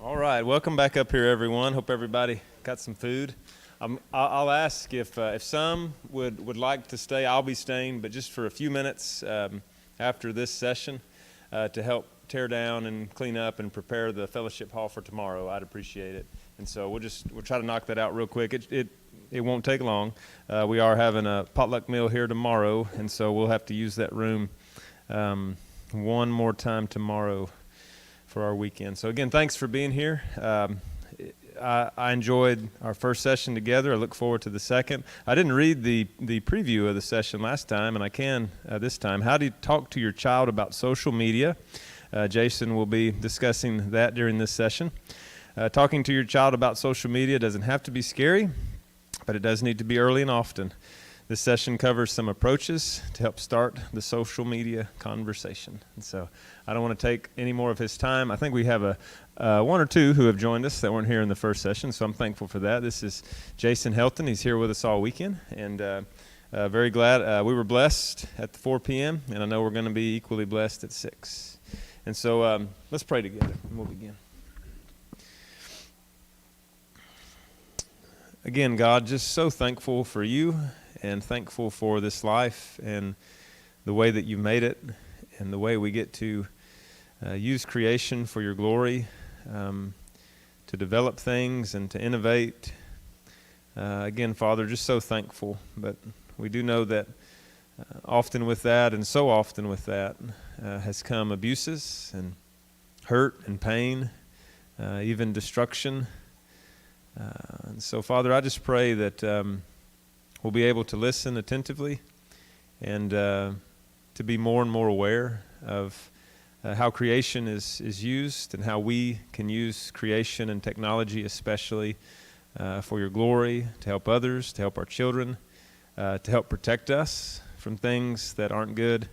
All right, welcome back up here, everyone. Hope everybody got some food. I'll ask if some would like to stay. I'll be staying, but just for a few minutes after this session to help tear down and clean up and prepare the fellowship hall for tomorrow. I'd appreciate it. And so we'll try to knock that out real quick. It won't take long. We are having a potluck meal here tomorrow, and so we'll have to use that room one more time tomorrow for our weekend. So again, thanks for being here. I enjoyed our first session together. I look forward to the second. I didn't read the preview of the session last time, and I can this time. How do you talk to your child about social media? Jason will be discussing that during this session. Talking to your child about social media doesn't have to be scary, but it does need to be early and often. This session covers some approaches to help start the social media conversation. And so I don't want to take any more of his time. I think we have one or two who have joined us that weren't here in the first session, so I'm thankful for that. This is Jason Helton. He's here with us all weekend, and very glad. We were blessed at the 4 p.m., and I know we're going to be equally blessed at 6. And so let's pray together, and we'll begin. Again, God, just so thankful for you and thankful for this life and the way that you made it and the way we get to use creation for your glory, to develop things and to innovate. Again, Father, just so thankful. But we do know that often with that and so often with that has come abuses and hurt and pain, even destruction. And so, Father, I just pray that we'll be able to listen attentively and to be more and more aware of how creation is used and how we can use creation and technology especially for your glory, to help others, to help our children, to help protect us from things that aren't good,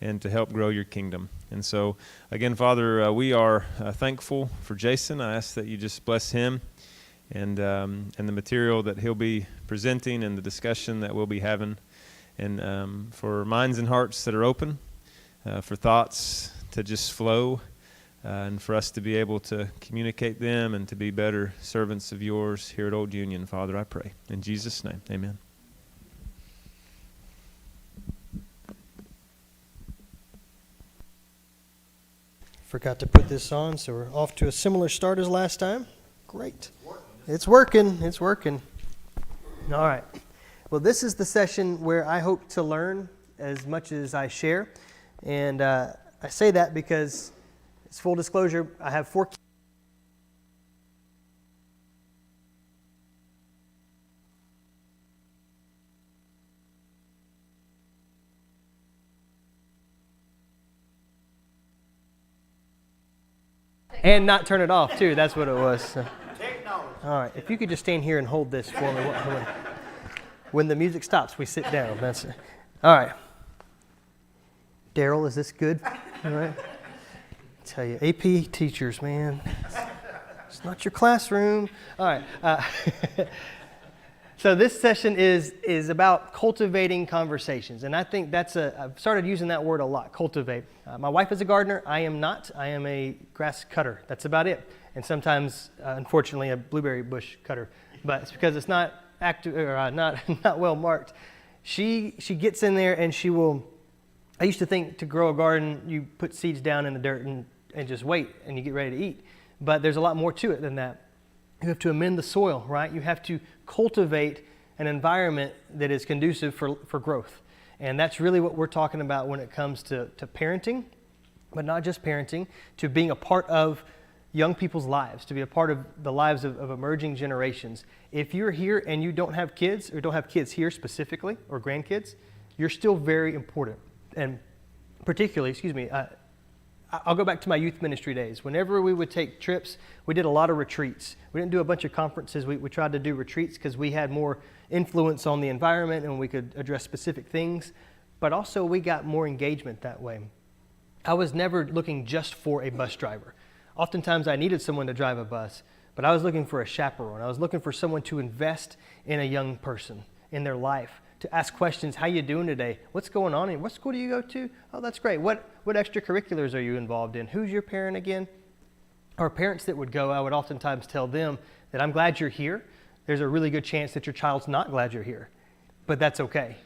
and to help grow your kingdom. And so, again, Father, we are thankful for Jason. I ask that you just bless him and the material that he'll be presenting and the discussion that we'll be having, and for minds and hearts that are open, for thoughts to just flow, and for us to be able to communicate them and to be better servants of yours here at Old Union. Father, I pray. In Jesus' name, amen. Forgot to put this on, so we're off to a similar start as last time. Great. It's working. It's working. All right. Well, this is the session where I hope to learn as much as I share. And I say that because, it's full disclosure, I have 4 kids. And not turn it off, too. That's what it was. All right, if you could just stand here and hold this for me. When the music stops, we sit down. That's it. All right. Daryl, is this good? All right. I tell you, AP teachers, man. It's not your classroom. All right. So this session is about cultivating conversations. And I think I've started using that word a lot, cultivate. My wife is a gardener. I am not. I am a grass cutter. That's about it. And sometimes, unfortunately, a blueberry bush cutter. But it's because it's not active or not well marked. She gets in there and she will. I used to think to grow a garden, you put seeds down in the dirt and just wait and you get ready to eat. But there's a lot more to it than that. You have to amend the soil, right? You have to cultivate an environment that is conducive for growth. And that's really what we're talking about when it comes to parenting, but not just parenting, to being a part of young people's lives, to be a part of the lives of emerging generations. If you're here and you don't have kids, or don't have kids here specifically, or grandkids, you're still very important. And particularly, I'll go back to my youth ministry days. Whenever we would take trips, we did a lot of retreats. We didn't do a bunch of conferences. We tried to do retreats because we had more influence on the environment and we could address specific things. But also we got more engagement that way. I was never looking just for a bus driver. Oftentimes I needed someone to drive a bus, but I was looking for a chaperone. I was looking for someone to invest in a young person, in their life, to ask questions. How you doing today? What's going on? What school do you go to? Oh, that's great. What extracurriculars are you involved in? Who's your parent again? Our parents that would go, I would oftentimes tell them that I'm glad you're here. There's a really good chance that your child's not glad you're here, but that's okay,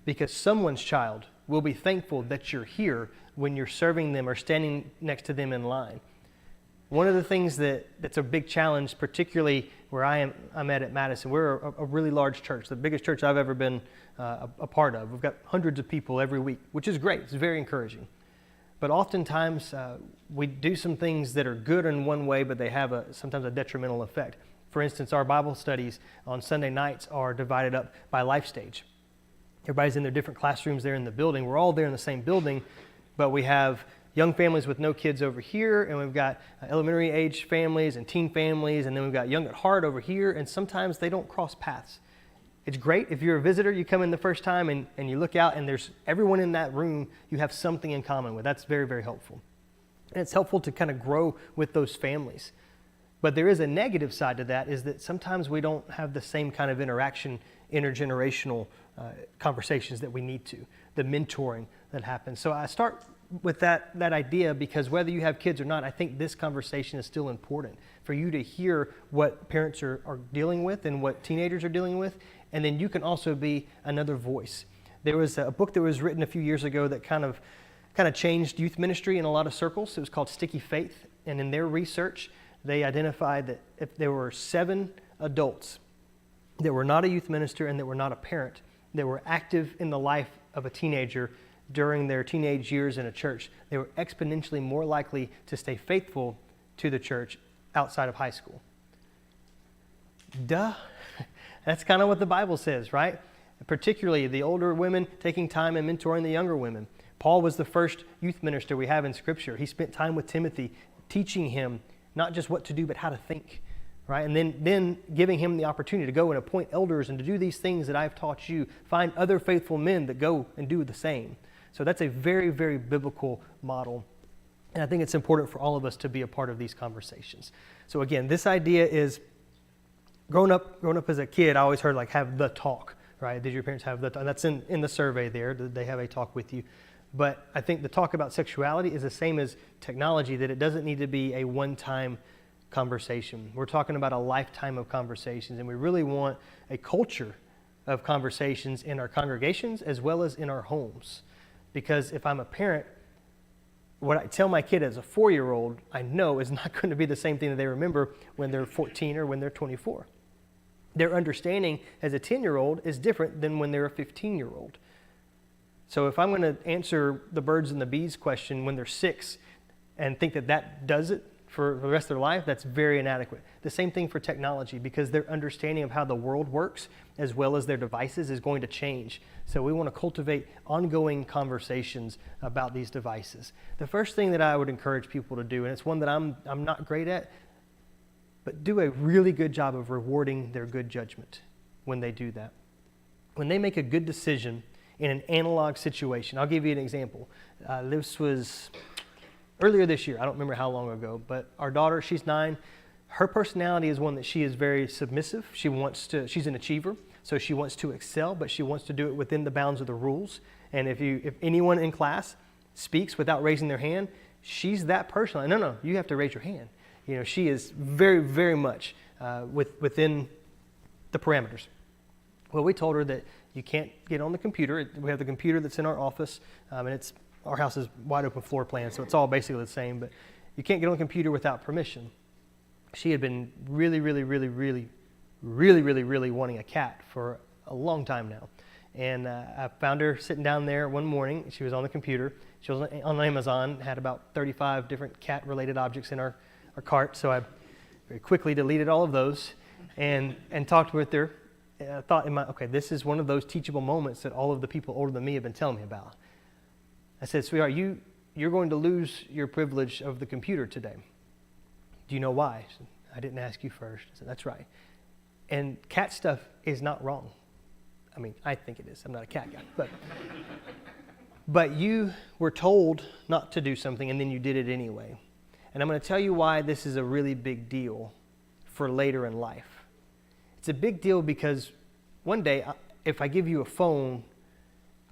because someone's child will be thankful that you're here when you're serving them or standing next to them in line. One of the things that's a big challenge, particularly where I'm at Madison, we're a really large church, the biggest church I've ever been a part of. We've got hundreds of people every week, which is great. It's very encouraging. But oftentimes we do some things that are good in one way, but they have sometimes a detrimental effect. For instance, our Bible studies on Sunday nights are divided up by life stage. Everybody's in their different classrooms there in the building. We're all there in the same building, but we have young families with no kids over here, and we've got elementary age families and teen families, and then we've got young at heart over here, and sometimes they don't cross paths. It's great if you're a visitor, you come in the first time and you look out and there's everyone in that room you have something in common with. That's very, very helpful. And it's helpful to kind of grow with those families. But there is a negative side to that, is that sometimes we don't have the same kind of interaction, intergenerational conversations that we need to, the mentoring that happens. So I start with that idea because whether you have kids or not, I think this conversation is still important for you to hear what parents are dealing with and what teenagers are dealing with, and then you can also be another voice. There was a book that was written a few years ago that kind of changed youth ministry in a lot of circles. It was called Sticky Faith, and in their research, they identified that if there were 7 adults that were not a youth minister and that were not a parent, that were active in the life of a teenager during their teenage years in a church, they were exponentially more likely to stay faithful to the church outside of high school. Duh. That's kind of what the Bible says, right? Particularly the older women taking time and mentoring the younger women. Paul was the first youth minister we have in Scripture. He spent time with Timothy, teaching him not just what to do, but how to think, right? And then giving him the opportunity to go and appoint elders and to do these things that I've taught you. Find other faithful men that go and do the same. So that's a very, very biblical model. And I think it's important for all of us to be a part of these conversations. So again, this idea is, growing up as a kid, I always heard have the talk, right? Did your parents have the talk? And that's in the survey there. Did they have a talk with you? But I think the talk about sexuality is the same as technology, that it doesn't need to be a one-time conversation. We're talking about a lifetime of conversations, and we really want a culture of conversations in our congregations as well as in our homes. Because if I'm a parent, what I tell my kid as a 4-year-old, I know is not going to be the same thing that they remember when they're 14 or when they're 24. Their understanding as a 10-year-old is different than when they're a 15-year-old. So if I'm going to answer the birds and the bees question when they're 6 and think that does it for the rest of their life, that's very inadequate. The same thing for technology, because their understanding of how the world works as well as their devices is going to change. So we want to cultivate ongoing conversations about these devices. The first thing that I would encourage people to do, and it's one that I'm not great at, but do a really good job of rewarding their good judgment when they do that. When they make a good decision in an analog situation, I'll give you an example. This was earlier this year. I don't remember how long ago, but our daughter, she's 9. Her personality is one that she is very submissive. She's an achiever, so she wants to excel, but she wants to do it within the bounds of the rules. And if anyone in class speaks without raising their hand, she's that person. Like, no, you have to raise your hand. She is very, very much within the parameters. Well, we told her that you can't get on the computer. We have the computer that's in our office, and our house is wide open floor plan, so it's all basically the same, but you can't get on the computer without permission. She had been really, really, really, really, really, really, really wanting a cat for a long time now. And I found her sitting down there one morning. She was on the computer. She was on Amazon, had about 35 different cat-related objects in our cart, so I very quickly deleted all of those and talked with her. I thought, this is one of those teachable moments that all of the people older than me have been telling me about. I said, sweetheart, you're going to lose your privilege of the computer today. Do you know why? She said, I didn't ask you first. I said, that's right. And cat stuff is not wrong. I mean, I think it is. I'm not a cat guy. But you were told not to do something, and then you did it anyway. And I'm going to tell you why this is a really big deal for later in life. It's a big deal because one day, if I give you a phone,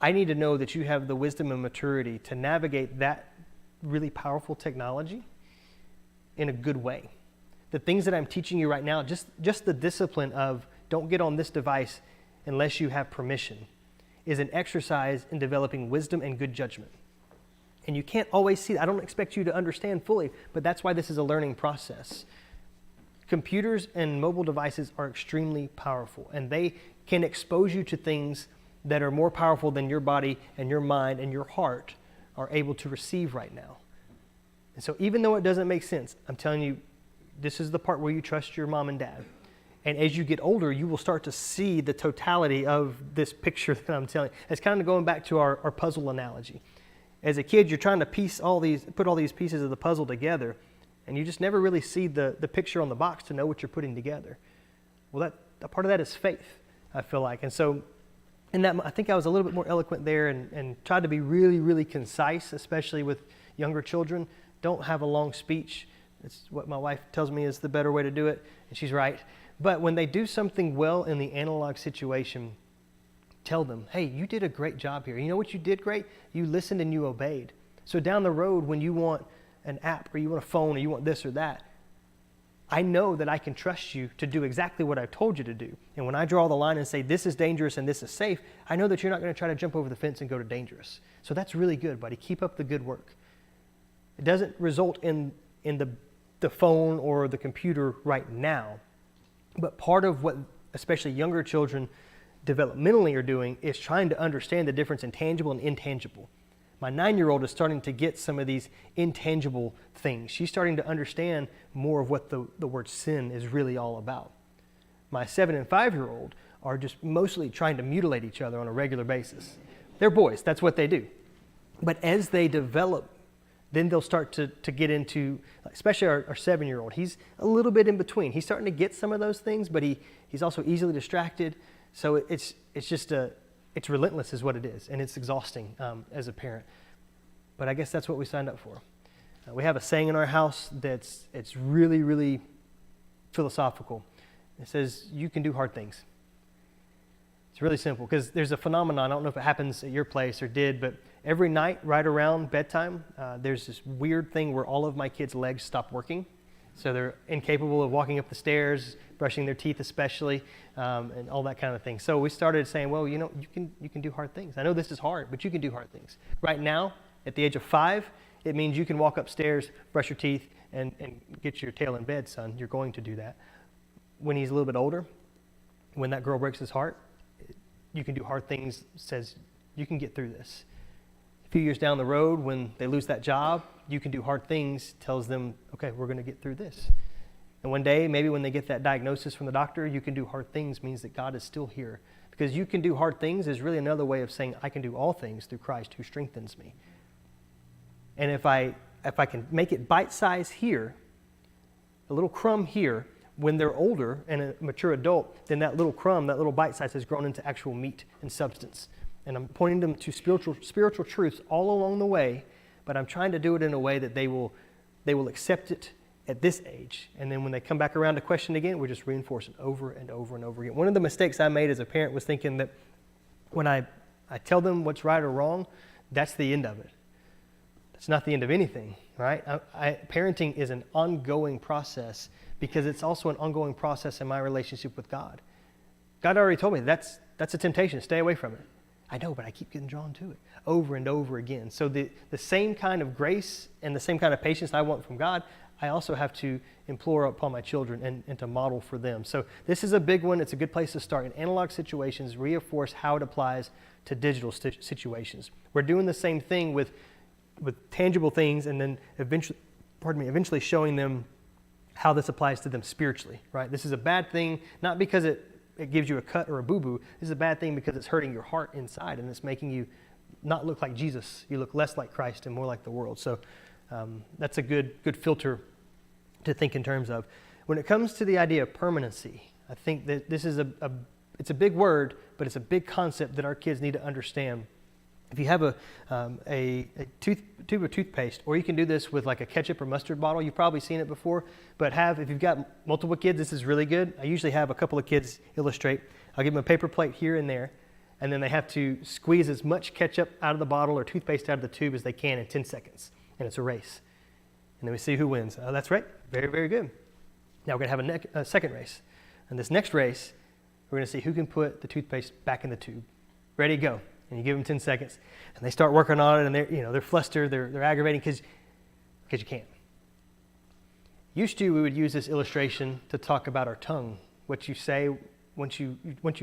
I need to know that you have the wisdom and maturity to navigate that really powerful technology in a good way. The things that I'm teaching you right now, just the discipline of don't get on this device unless you have permission, is an exercise in developing wisdom and good judgment. And you can't always see that. I don't expect you to understand fully, but that's why this is a learning process. Computers and mobile devices are extremely powerful, and they can expose you to things that are more powerful than your body and your mind and your heart are able to receive right now. And so even though it doesn't make sense, I'm telling you, this is the part where you trust your mom and dad. And as you get older, you will start to see the totality of this picture that I'm telling you. It's kind of going back to our puzzle analogy. As a kid, you're trying to put all these pieces of the puzzle together, and you just never really see the picture on the box to know what you're putting together. Well, a part of that is faith, I feel like. And so in that, I think I was a little bit more eloquent there and tried to be really, really concise, especially with younger children. Don't have a long speech. It's what my wife tells me is the better way to do it, and she's right. But when they do something well in the analog situation, tell them, hey, you did a great job here. You know what you did great? You listened and you obeyed. So down the road, when you want an app or you want a phone or you want this or that, I know that I can trust you to do exactly what I've told you to do. And when I draw the line and say this is dangerous and this is safe, I know that you're not going to try to jump over the fence and go to dangerous. So that's really good, buddy. Keep up the good work. It doesn't result in the phone or the computer right now. But part of what especially younger children developmentally are doing is trying to understand the difference in tangible and intangible. My 9-year-old is starting to get some of these intangible things. She's starting to understand more of what the word sin is really all about. My 7 and 5-year-old are just mostly trying to mutilate each other on a regular basis. They're boys, that's what they do. But as they develop, then they'll start to get into, especially our 7-year-old, he's a little bit in between. He's starting to get some of those things, but he's also easily distracted. So it's relentless is what it is, and it's exhausting as a parent. But I guess that's what we signed up for. We have a saying in our house it's really, really philosophical. It says, you can do hard things. It's really simple, because there's a phenomenon, I don't know if it happens at your place or did, but every night right around bedtime, there's this weird thing where all of my kids' legs stop working. So they're incapable of walking up the stairs, brushing their teeth especially, and all that kind of thing. So we started saying, well, you can do hard things. I know this is hard, but you can do hard things. Right now, at the age of 5, it means you can walk upstairs, brush your teeth, and get your tail in bed, son. You're going to do that. When he's a little bit older, when that girl breaks his heart, you can do hard things, says you can get through this. A few years down the road, when they lose that job, you can do hard things, tells them, okay, we're going to get through this. And one day, maybe when they get that diagnosis from the doctor, you can do hard things means that God is still here. Because you can do hard things is really another way of saying I can do all things through Christ who strengthens me. And if I can make it bite-sized here, a little crumb here, when they're older and a mature adult, then that little crumb, that little bite size has grown into actual meat and substance. And I'm pointing them to spiritual truths all along the way, but I'm trying to do it in a way that they will accept it at this age. And then when they come back around to question again, we're just reinforcing over and over and over again. One of the mistakes I made as a parent was thinking that when I tell them what's right or wrong, that's the end of it. That's not the end of anything, right? Parenting is an ongoing process, because it's also an ongoing process in my relationship with God. God already told me that's a temptation. Stay away from it. I know, but I keep getting drawn to it over and over again. So the same kind of grace and the same kind of patience I want from God, I also have to implore upon my children and to model for them. So this is a big one. It's a good place to start. In analog situations, reinforce how it applies to digital situations. We're doing the same thing with tangible things, and then eventually showing them how this applies to them spiritually, right? This is a bad thing, not because it gives you a cut or a boo-boo. This is a bad thing because it's hurting your heart inside, and it's making you not look like Jesus. You look less like Christ and more like the world. So that's a good filter to think in terms of. When it comes to the idea of permanency, I think that this is it's a big word, but it's a big concept that our kids need to understand. If you have a tube of toothpaste, or you can do this with like a ketchup or mustard bottle, you've probably seen it before, but if you've got multiple kids, this is really good. I usually have a couple of kids illustrate. I'll give them a paper plate here and there, and then they have to squeeze as much ketchup out of the bottle or toothpaste out of the tube as they can in 10 seconds, and it's a race. And then we see who wins. Oh, that's right. Very, very good. Now we're going to have a second race. And this next race, we're going to see who can put the toothpaste back in the tube. Ready, go. And you give them 10 seconds. And they start working on it, and they're flustered, they're aggravating because you can't. Used to, we would use this illustration to talk about our tongue. What you say, once you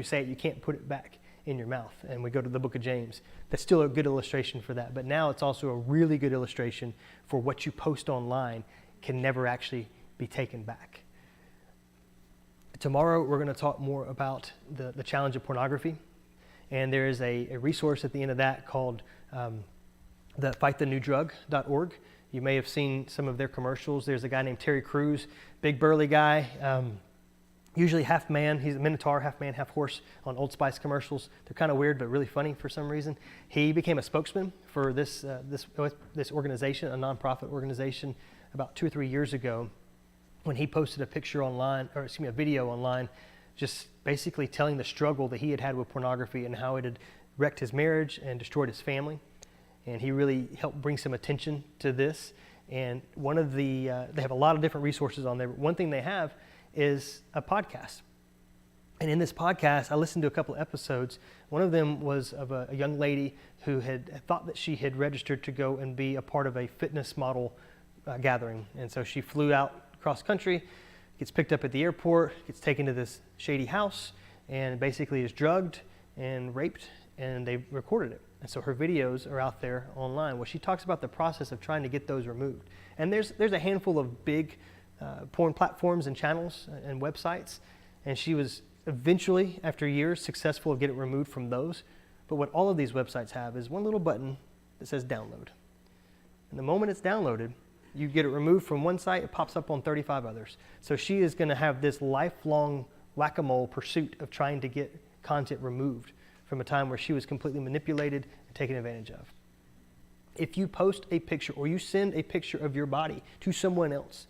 say it, you can't put it back in your mouth. And we go to the book of James. That's still a good illustration for that. But now it's also a really good illustration for what you post online can never actually be taken back. Tomorrow, we're going to talk more about the challenge of pornography. And there is a resource at the end of that called the fightthenewdrug.org. You may have seen some of their commercials. There's a guy named Terry Crews, big burly guy, usually half man. He's a minotaur, half man, half horse on Old Spice commercials. They're kind of weird, but really funny for some reason. He became a spokesman for this organization, a nonprofit organization, about 2 or 3 years ago, when he posted a video online, just basically telling the struggle that he had with pornography and how it had wrecked his marriage and destroyed his family. And he really helped bring some attention to this. And one of they have a lot of different resources on there. But one thing they have is a podcast. And in this podcast, I listened to a couple of episodes. One of them was of a young lady who had thought that she had registered to go and be a part of a fitness model gathering. And so she flew out cross country, gets picked up at the airport, gets taken to this shady house, and basically is drugged and raped, and they recorded it. And so her videos are out there online. Well, she talks about the process of trying to get those removed. And there's a handful of big porn platforms and channels and websites, and she was eventually, after years, successful of getting it removed from those. But what all of these websites have is one little button that says download. And the moment it's downloaded, you get it removed from one site, it pops up on 35 others. So she is going to have this lifelong whack-a-mole pursuit of trying to get content removed from a time where she was completely manipulated and taken advantage of. If you post a picture or you send a picture of your body to someone else,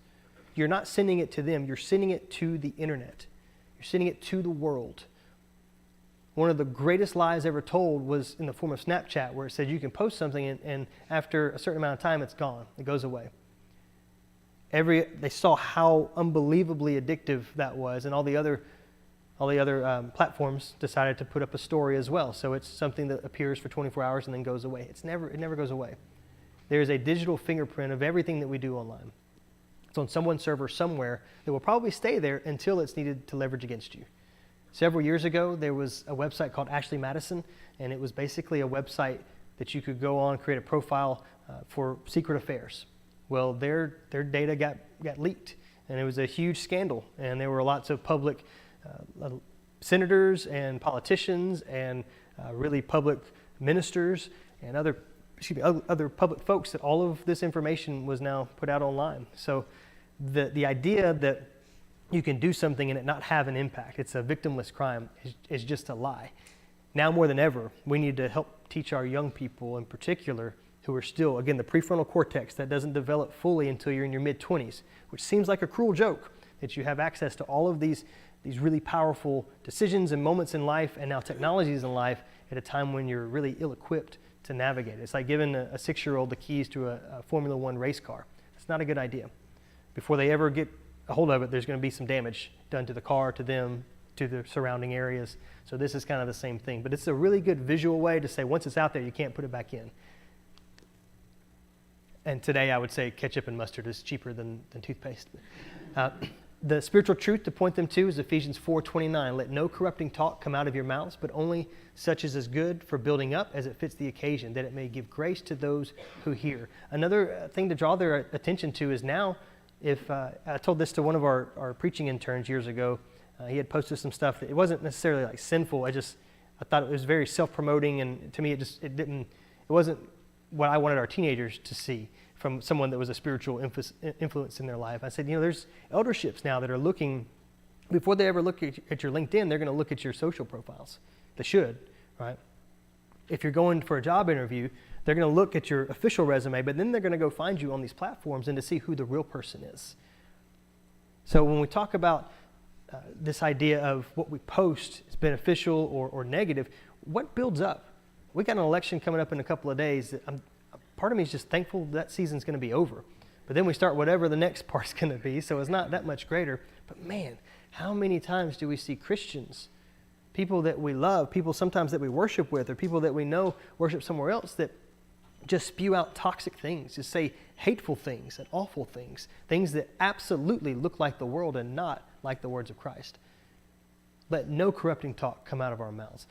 you're not sending it to them, you're sending it to the internet. You're sending it to the world. One of the greatest lies ever told was in the form of Snapchat, where it said you can post something and after a certain amount of time, it's gone. It goes away. They saw how unbelievably addictive that was, and all the other platforms decided to put up a story as well. So it's something that appears for 24 hours and then goes away. It never goes away. There is a digital fingerprint of everything that we do online. It's on someone's server somewhere that will probably stay there until it's needed to leverage against you. Several years ago, there was a website called Ashley Madison, and it was basically a website that you could go on, create a profile for secret affairs. Well, their data got leaked, and it was a huge scandal. And there were lots of public senators and politicians and really public ministers and other public folks that all of this information was now put out online. So the idea that you can do something and it not have an impact, it's a victimless crime, is just a lie. Now more than ever, we need to help teach our young people in particular who are still, again, the prefrontal cortex that doesn't develop fully until you're in your mid-20s, which seems like a cruel joke that you have access to all of these really powerful decisions and moments in life and now technologies in life at a time when you're really ill-equipped to navigate it. It's like giving a 6-year-old the keys to a Formula One race car. It's not a good idea. Before they ever get a hold of it, there's going to be some damage done to the car, to them, to the surrounding areas. So this is kind of the same thing. But it's a really good visual way to say once it's out there, you can't put it back in. And today I would say ketchup and mustard is cheaper than toothpaste. The spiritual truth to point them to is Ephesians 4:29. Let no corrupting talk come out of your mouths, but only such as is good for building up as it fits the occasion, that it may give grace to those who hear. Another thing to draw their attention to is now, if I told this to one of our preaching interns years ago, he had posted some stuff that it wasn't necessarily like sinful. I thought it was very self-promoting, and to me it wasn't what I wanted our teenagers to see from someone that was a spiritual influence in their life. I said, there's elderships now that are looking, before they ever look at your LinkedIn, they're going to look at your social profiles. They should, right? If you're going for a job interview, they're going to look at your official resume, but then they're going to go find you on these platforms and to see who the real person is. So when we talk about this idea of what we post is beneficial or negative, what builds up? We got an election coming up in a couple of days. Part of me is just thankful that season's going to be over. But then we start whatever the next part's going to be, so it's not that much greater. But man, how many times do we see Christians, people that we love, people sometimes that we worship with, or people that we know worship somewhere else, that just spew out toxic things, just say hateful things and awful things, things that absolutely look like the world and not like the words of Christ. Let no corrupting talk come out of our mouths.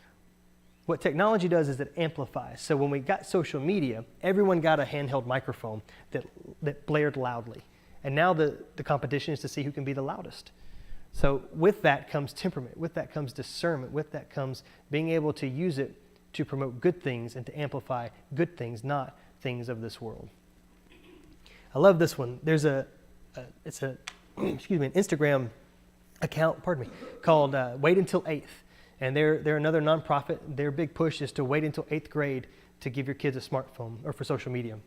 What technology does is it amplifies. So when we got social media, everyone got a handheld microphone that blared loudly. And now the competition is to see who can be the loudest. So with that comes temperament, with that comes discernment, with that comes being able to use it to promote good things and to amplify good things, not things of this world. I love this one. There's an Instagram account, called Wait Until 8th. And they're another nonprofit. Their big push is to wait until 8th grade to give your kids a smartphone or for social media.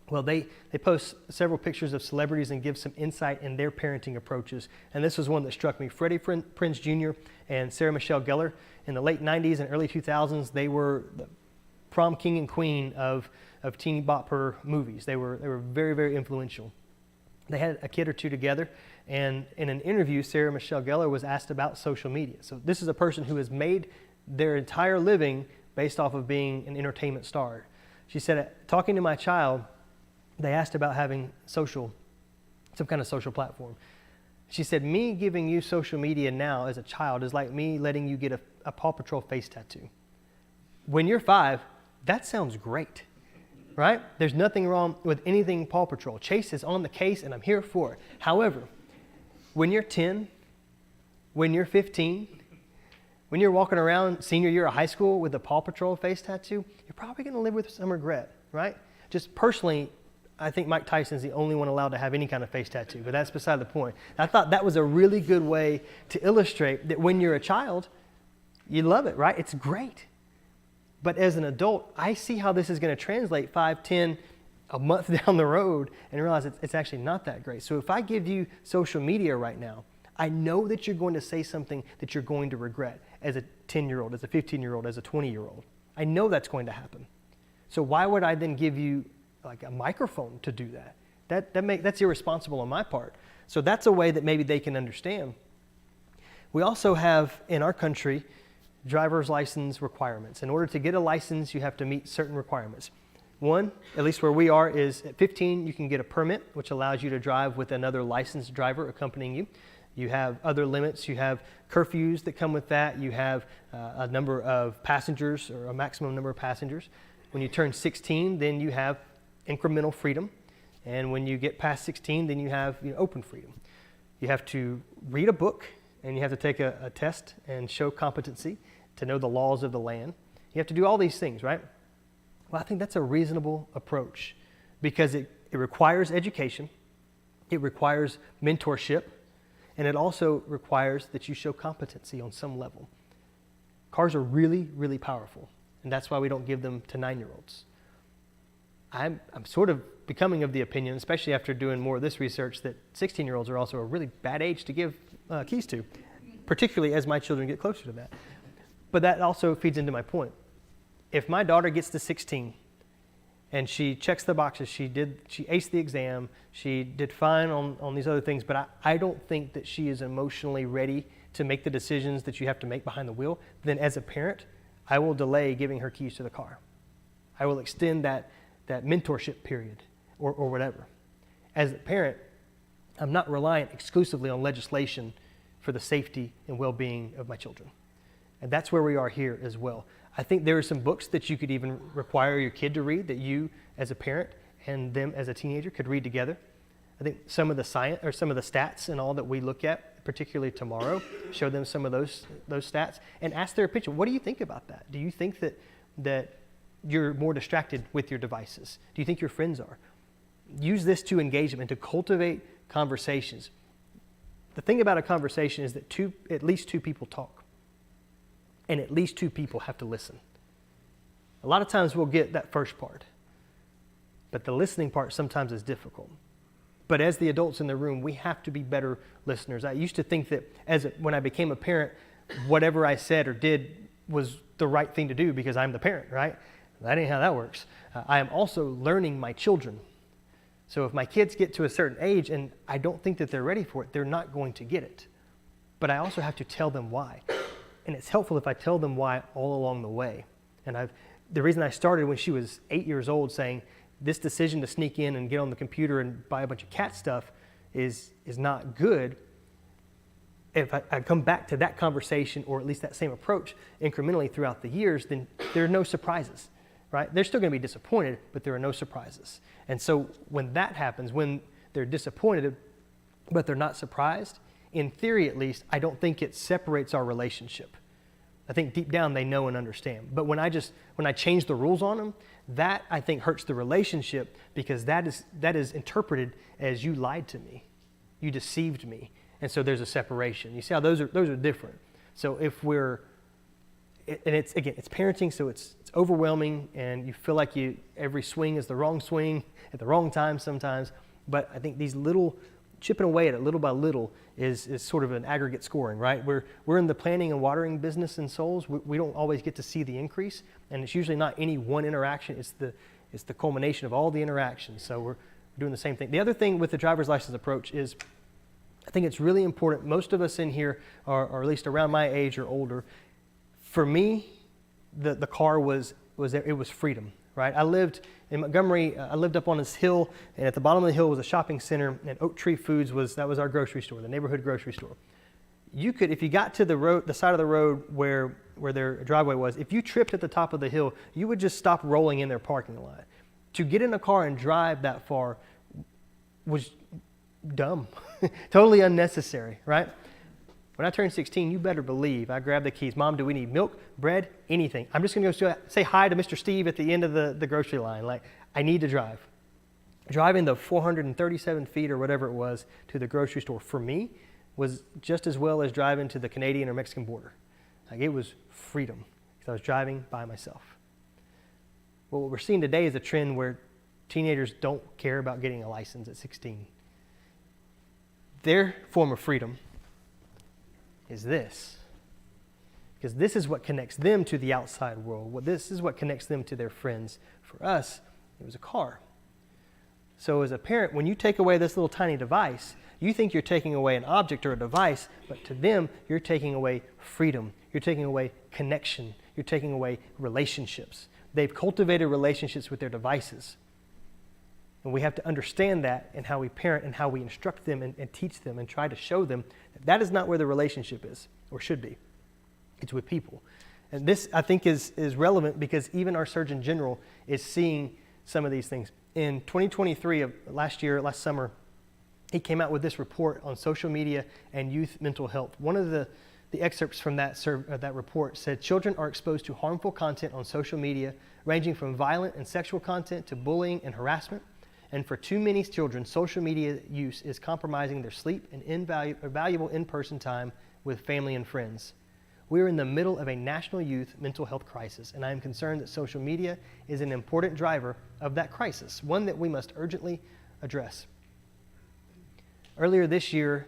Well, they post several pictures of celebrities and give some insight in their parenting approaches. And this was one that struck me. Freddie Prinze Jr. and Sarah Michelle Gellar, in the late 90s and early 2000s, they were the prom king and queen of teeny bopper movies. They were very, very influential. They had a kid or two together, and in an interview, Sarah Michelle Gellar was asked about social media. So this is a person who has made their entire living based off of being an entertainment star. She said, talking to my child, they asked about having some kind of social platform. She said, me giving you social media now as a child is like me letting you get a Paw Patrol face tattoo. When you're 5, that sounds great, right? There's nothing wrong with anything Paw Patrol. Chase is on the case and I'm here for it. However, when you're 10, when you're 15, when you're walking around senior year of high school with a Paw Patrol face tattoo, you're probably going to live with some regret, right? Just personally, I think Mike Tyson's the only one allowed to have any kind of face tattoo, but that's beside the point. I thought that was a really good way to illustrate that when you're a child, you love it, right? It's great. But as an adult, I see how this is going to translate 5, 10, a month down the road and realize it's actually not that great. So if I give you social media right now, I know that you're going to say something that you're going to regret as a 10-year-old, as a 15-year-old, as a 20-year-old. I know that's going to happen. So why would I then give you like a microphone to do that? That's irresponsible on my part. So that's a way that maybe they can understand. We also have in our country driver's license requirements. In order to get a license, you have to meet certain requirements. One, at least where we are, is at 15, you can get a permit, which allows you to drive with another licensed driver accompanying you. You have other limits. You have curfews that come with that. You have a number of passengers or a maximum number of passengers. When you turn 16, then you have incremental freedom. And when you get past 16, then you have open freedom. You have to read a book, and you have to take a test and show competency to know the laws of the land. You have to do all these things, right? Well, I think that's a reasonable approach because it requires education, it requires mentorship, and it also requires that you show competency on some level. Cars are really, really powerful, and that's why we don't give them to 9-year-olds. I'm sort of becoming of the opinion, especially after doing more of this research, that 16-year-olds are also a really bad age to give keys to, particularly as my children get closer to that. But that also feeds into my point. If my daughter gets to 16 and she checks the boxes, she aced the exam, she did fine on these other things, but I don't think that she is emotionally ready to make the decisions that you have to make behind the wheel, then as a parent, I will delay giving her keys to the car. I will extend that mentorship period or whatever. As a parent, I'm not reliant exclusively on legislation for the safety and well-being of my children. And that's where we are here as well. I think there are some books that you could even require your kid to read that you as a parent and them as a teenager could read together. I think some of the science or some of the stats and all that we look at, particularly tomorrow, show them some of those stats and ask their opinion. What do you think about that? Do you think that you're more distracted with your devices? Do you think your friends are? Use this to engage them and to cultivate conversations. The thing about a conversation is that at least two people talk. And at least two people have to listen. A lot of times we'll get that first part, but the listening part sometimes is difficult. But as the adults in the room, we have to be better listeners. I used to think that when I became a parent, whatever I said or did was the right thing to do because I'm the parent, right? That ain't how that works. I am also learning my children. So if my kids get to a certain age and I don't think that they're ready for it, they're not going to get it. But I also have to tell them why. And it's helpful if I tell them why all along the way. And the reason I started when she was 8 years old saying this decision to sneak in and get on the computer and buy a bunch of cat stuff is not good. If I come back to that conversation, or at least that same approach incrementally throughout the years, then there are no surprises, right? They're still going to be disappointed, but there are no surprises. And so when that happens, when they're disappointed, but they're not surprised, in theory at least, I don't think it separates our relationship. I think deep down they know and understand. But when I change the rules on them, that I think hurts the relationship, because that is interpreted as you lied to me, you deceived me. And so there's a separation. You see how those are different. So if it's parenting, so it's overwhelming, and you feel like every swing is the wrong swing at the wrong time sometimes. But I think these little chipping away at it little by little is sort of an aggregate scoring, right? We're in the planting and watering business in souls. We don't always get to see the increase, and it's usually not any one interaction. It's the culmination of all the interactions. So we're doing the same thing. The other thing with the driver's license approach is, I think it's really important. Most of us in here are, or at least around my age or older. For me, the car was there. It was freedom, right? I lived in Montgomery. I lived up on this hill, and at the bottom of the hill was a shopping center, and Oak Tree Foods was our grocery store, the neighborhood grocery store. You could, if you got to the side of the road where their driveway was, if you tripped at the top of the hill, you would just stop rolling in their parking lot. To get in a car and drive that far was dumb, totally unnecessary, right? When I turned 16, you better believe I grabbed the keys. Mom, do we need milk, bread, anything? I'm just going to go say hi to Mr. Steve at the end of the grocery line. Like, I need to drive. Driving the 437 feet or whatever it was to the grocery store for me was just as well as driving to the Canadian or Mexican border. Like, it was freedom because I was driving by myself. Well, what we're seeing today is a trend where teenagers don't care about getting a license at 16. Their form of freedom is this, because this is what connects them to the outside world. Well, this is what connects them to their friends. For us, it was a car. So as a parent, when you take away this little tiny device, you think you're taking away an object or a device, but to them, you're taking away freedom. You're taking away connection. You're taking away relationships. They've cultivated relationships with their devices. And we have to understand that in how we parent and how we instruct them and teach them and try to show them that is not where the relationship is or should be. It's with people. And this, I think, is relevant because even our Surgeon General is seeing some of these things. In 2023 of last summer, he came out with this report on social media and youth mental health. One of the excerpts from that report said, children are exposed to harmful content on social media, ranging from violent and sexual content to bullying and harassment. And for too many children, social media use is compromising their sleep and valuable in-person time with family and friends. We are in the middle of a national youth mental health crisis, and I am concerned that social media is an important driver of that crisis, one that we must urgently address. Earlier this year,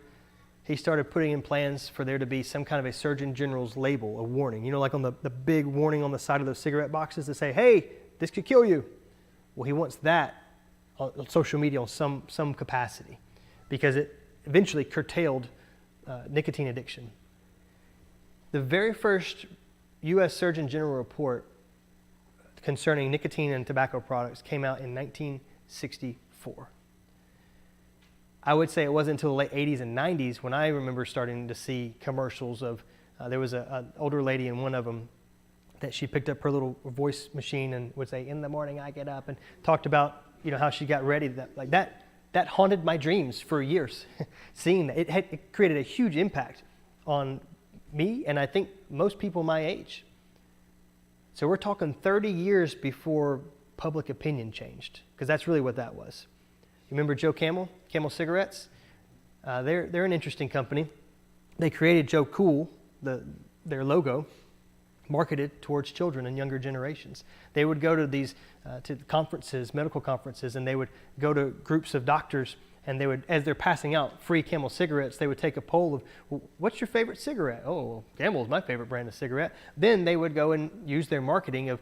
he started putting in plans for there to be some kind of a Surgeon General's label, a warning. You know, like on the big warning on the side of those cigarette boxes that say, hey, this could kill you. Well, he wants that on social media on some capacity, because it eventually curtailed nicotine addiction. The very first U.S. Surgeon General report concerning nicotine and tobacco products came out in 1964. I would say it wasn't until the late 80s and 90s when I remember starting to see commercials of, there was an older lady in one of them that she picked up her little voice machine and would say, in the morning I get up, and talked about how she got ready. That haunted my dreams for years. Seeing that, it created a huge impact on me, and I think most people my age. So we're talking 30 years before public opinion changed, because that's really what that was. You remember Joe Camel cigarettes? They're an interesting company. They created Joe Cool, their logo, marketed towards children and younger generations. They would go to these to conferences, medical conferences, and they would go to groups of doctors, and they would, as they're passing out free Camel cigarettes, they would take a poll of, well, what's your favorite cigarette? Oh, well, Camel's my favorite brand of cigarette. Then they would go and use their marketing of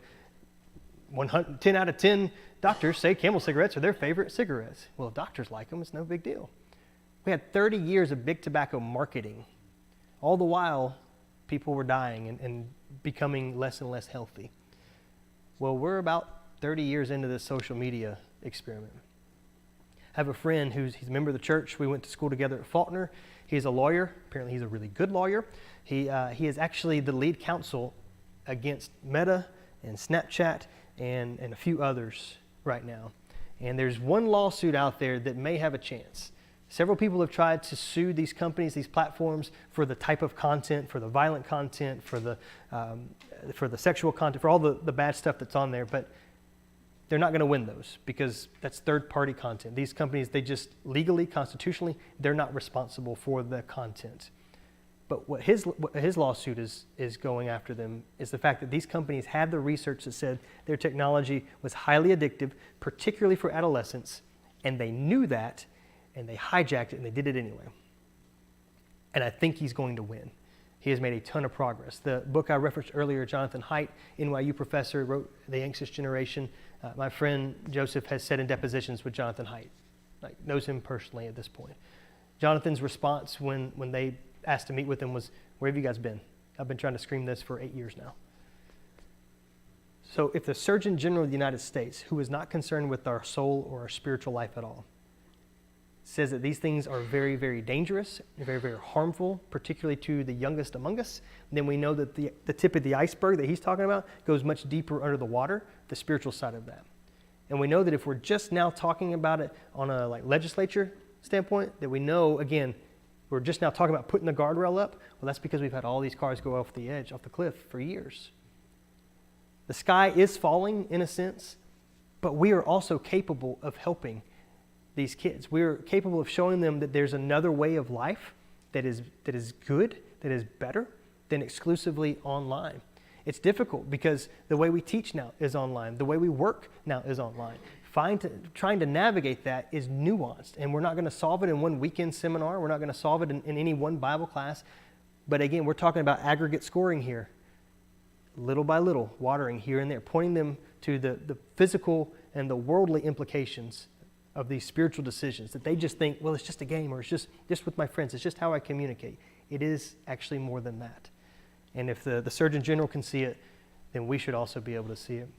10 out of 10 doctors say Camel cigarettes are their favorite cigarettes. Well, if doctors like them, it's no big deal. We had 30 years of big tobacco marketing. All the while, people were dying and becoming less and less healthy. Well, we're about 30 years into this social media experiment. I have a friend he's a member of the church. We went to school together at Faulkner. He's a lawyer. Apparently, he's a really good lawyer. He is actually the lead counsel against Meta and Snapchat and a few others right now. And there's one lawsuit out there that may have a chance. Several people have tried to sue these companies, these platforms, for the type of content, for the violent content, for the sexual content, for all the bad stuff that's on there. But they're not going to win those because that's third-party content. These companies, they just legally, constitutionally, they're not responsible for the content. But what his lawsuit is going after them is the fact that these companies had the research that said their technology was highly addictive, particularly for adolescents, and they knew that, and they hijacked it, and they did it anyway. And I think he's going to win. He has made a ton of progress. The book I referenced earlier, Jonathan Haidt, NYU professor, wrote The Anxious Generation. My friend Joseph has sat in depositions with Jonathan Haidt, knows him personally at this point. Jonathan's response when they asked to meet with him was, "Where have you guys been? I've been trying to scream this for 8 years now." So if the Surgeon General of the United States, who is not concerned with our soul or our spiritual life at all, says that these things are very, very dangerous and very, very harmful, particularly to the youngest among us, then we know that the tip of the iceberg that he's talking about goes much deeper under the water, the spiritual side of that. And we know that if we're just now talking about it on a legislature standpoint, that we know, again, we're just now talking about putting the guardrail up. Well, that's because we've had all these cars go off the edge, off the cliff for years. The sky is falling in a sense, but we are also capable of helping these kids. We're capable of showing them that there's another way of life that is good, that is better than exclusively online. It's difficult because the way we teach now is online. The way we work now is online. Trying to navigate that is nuanced, and we're not going to solve it in one weekend seminar. We're not going to solve it in any one Bible class. But again, we're talking about aggregate scoring here, little by little, watering here and there, pointing them to the physical and the worldly implications of these spiritual decisions that they just think, well, it's just a game, or it's just with my friends. It's just how I communicate. It is actually more than that. And if the Surgeon General can see it, then we should also be able to see it.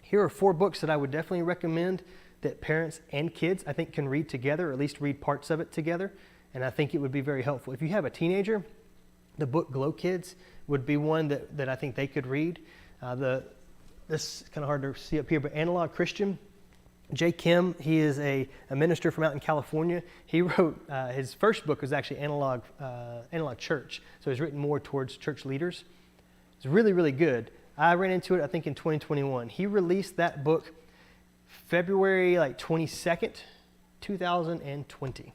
Here are 4 books that I would definitely recommend that parents and kids, I think, can read together, or at least read parts of it together. And I think it would be very helpful. If you have a teenager, the book Glow Kids would be one that I think they could read. This is kind of hard to see up here, but Analog Christian, Jay Kim, he is a minister from out in California. He wrote, his first book was actually Analog Church. So he's written more towards church leaders. It's really, really good. I ran into it, I think, in 2021. He released that book February 22nd, 2020.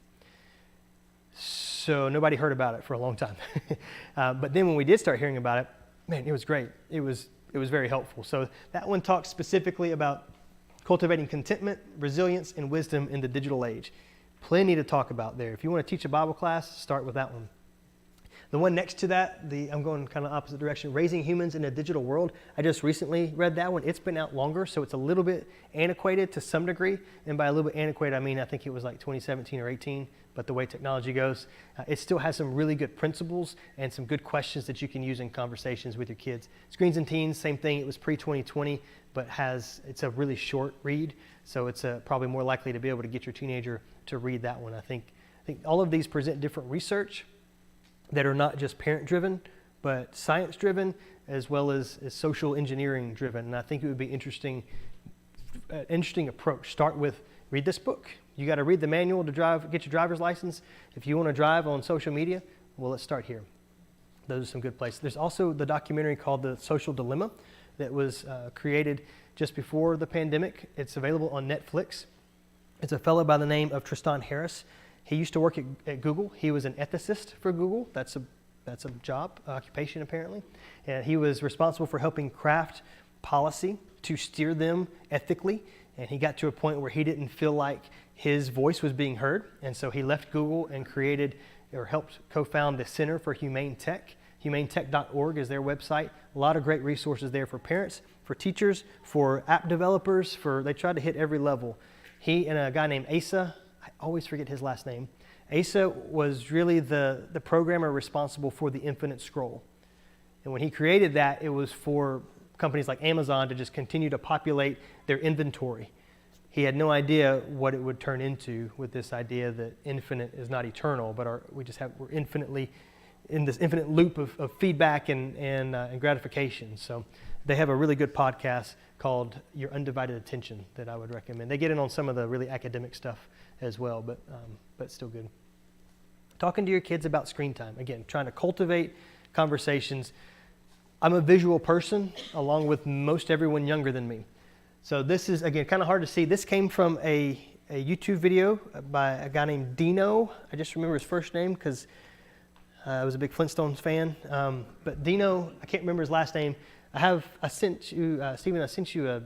So nobody heard about it for a long time. But then when we did start hearing about it, man, it was great. It was very helpful. So that one talks specifically about cultivating contentment, resilience, and wisdom in the digital age. Plenty to talk about there. If you want to teach a Bible class, start with that one. The one next to that, I'm going kind of opposite direction, Raising Humans in a Digital World. I just recently read that one. It's been out longer, so it's a little bit antiquated to some degree. And by a little bit antiquated, I mean I think it was like 2017 or 18, but the way technology goes, it still has some really good principles and some good questions that you can use in conversations with your kids. Screens and Teens, same thing. It was pre-2020, but it's a really short read, so it's probably more likely to be able to get your teenager to read that one. I think all of these present different research that are not just parent-driven, but science-driven, as well as social engineering-driven. And I think it would be interesting approach. Start with, read this book. You got to read the manual to get your driver's license. If you want to drive on social media, well, let's start here. Those are some good places. There's also the documentary called The Social Dilemma that was created just before the pandemic. It's available on Netflix. It's a fellow by the name of Tristan Harris. He used to work at Google. He was an ethicist for Google. That's a job, occupation apparently. And he was responsible for helping craft policy to steer them ethically. And he got to a point where he didn't feel like his voice was being heard. And so he left Google and helped co-found the Center for Humane Tech humanetech.org is their website. A lot of great resources there for parents, for teachers, for app developers. They try to hit every level. He and a guy named Asa, I always forget his last name. Asa was really the programmer responsible for the infinite scroll. And when he created that, it was for companies like Amazon to just continue to populate their inventory. He had no idea what it would turn into with this idea that infinite is not eternal, but we're infinitely in this infinite loop of feedback and gratification. So they have a really good podcast called Your Undivided Attention that I would recommend. They get in on some of the really academic stuff as well, but still good. Talking to your kids about screen time. Again, trying to cultivate conversations. I'm a visual person, along with most everyone younger than me. So this is, again, kind of hard to see. This came from a YouTube video by a guy named Dino. I just remember his first name because I was a big Flintstones fan. But Dino, I can't remember his last name. I sent you, Stephen, I sent you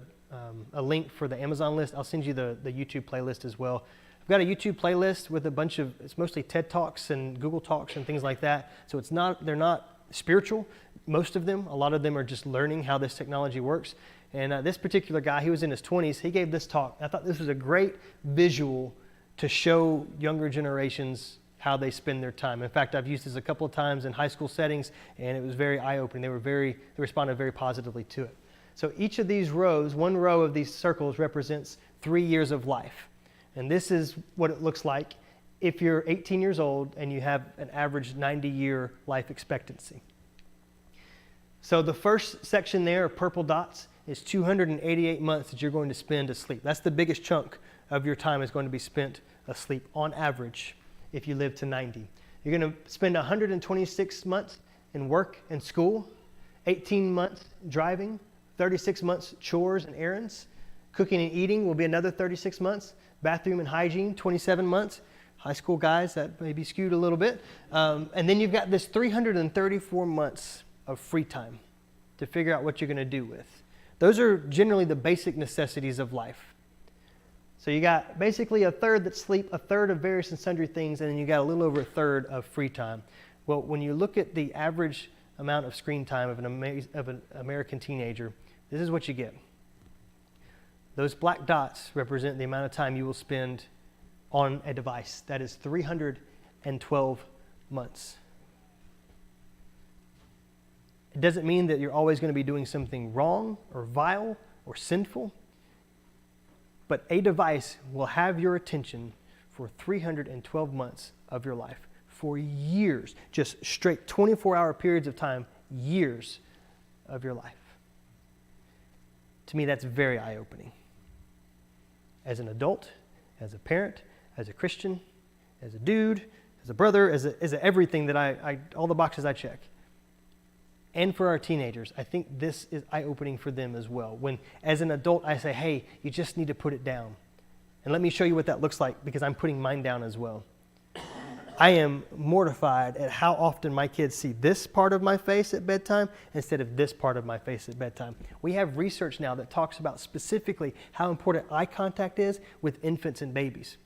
a link for the Amazon list. I'll send you the YouTube playlist as well. I've got a YouTube playlist with a bunch of, it's mostly TED Talks and Google Talks and things like that. So they're not spiritual, most of them. A lot of them are just learning how this technology works. And this particular guy, he was in his 20s, he gave this talk. I thought this was a great visual to show younger generations how they spend their time. In fact, I've used this a couple of times in high school settings, and it was very eye-opening. They responded very positively to it. So each of these rows, one row of these circles represents 3 years of life. And this is what it looks like if you're 18 years old and you have an average 90-year life expectancy. So the first section there of purple dots is 288 months that you're going to spend asleep. That's the biggest chunk of your time is going to be spent asleep on average if you live to 90. You're going to spend 126 months in work and school, 18 months driving, 36 months chores and errands. Cooking and eating will be another 36 months. Bathroom and hygiene, 27 months. High school guys, that may be skewed a little bit. And then you've got this 334 months of free time to figure out what you're going to do with. Those are generally the basic necessities of life. So you got basically a third that's sleep, a third of various and sundry things, and then you got a little over a third of free time. Well, when you look at the average amount of screen time of an American teenager, this is what you get. Those black dots represent the amount of time you will spend on a device. That is 312 months. It doesn't mean that you're always going to be doing something wrong or vile or sinful, but a device will have your attention for 312 months of your life, for years, just straight 24-hour periods of time, years of your life. To me, that's very eye-opening. As an adult, as a parent, as a Christian, as a dude, as a brother, as a everything that all the boxes I check. And for our teenagers, I think this is eye-opening for them as well. When, as an adult, I say, hey, you just need to put it down. And let me show you what that looks like, because I'm putting mine down as well. I am mortified at how often my kids see this part of my face at bedtime instead of this part of my face at bedtime. We have research now that talks about specifically how important eye contact is with infants and babies.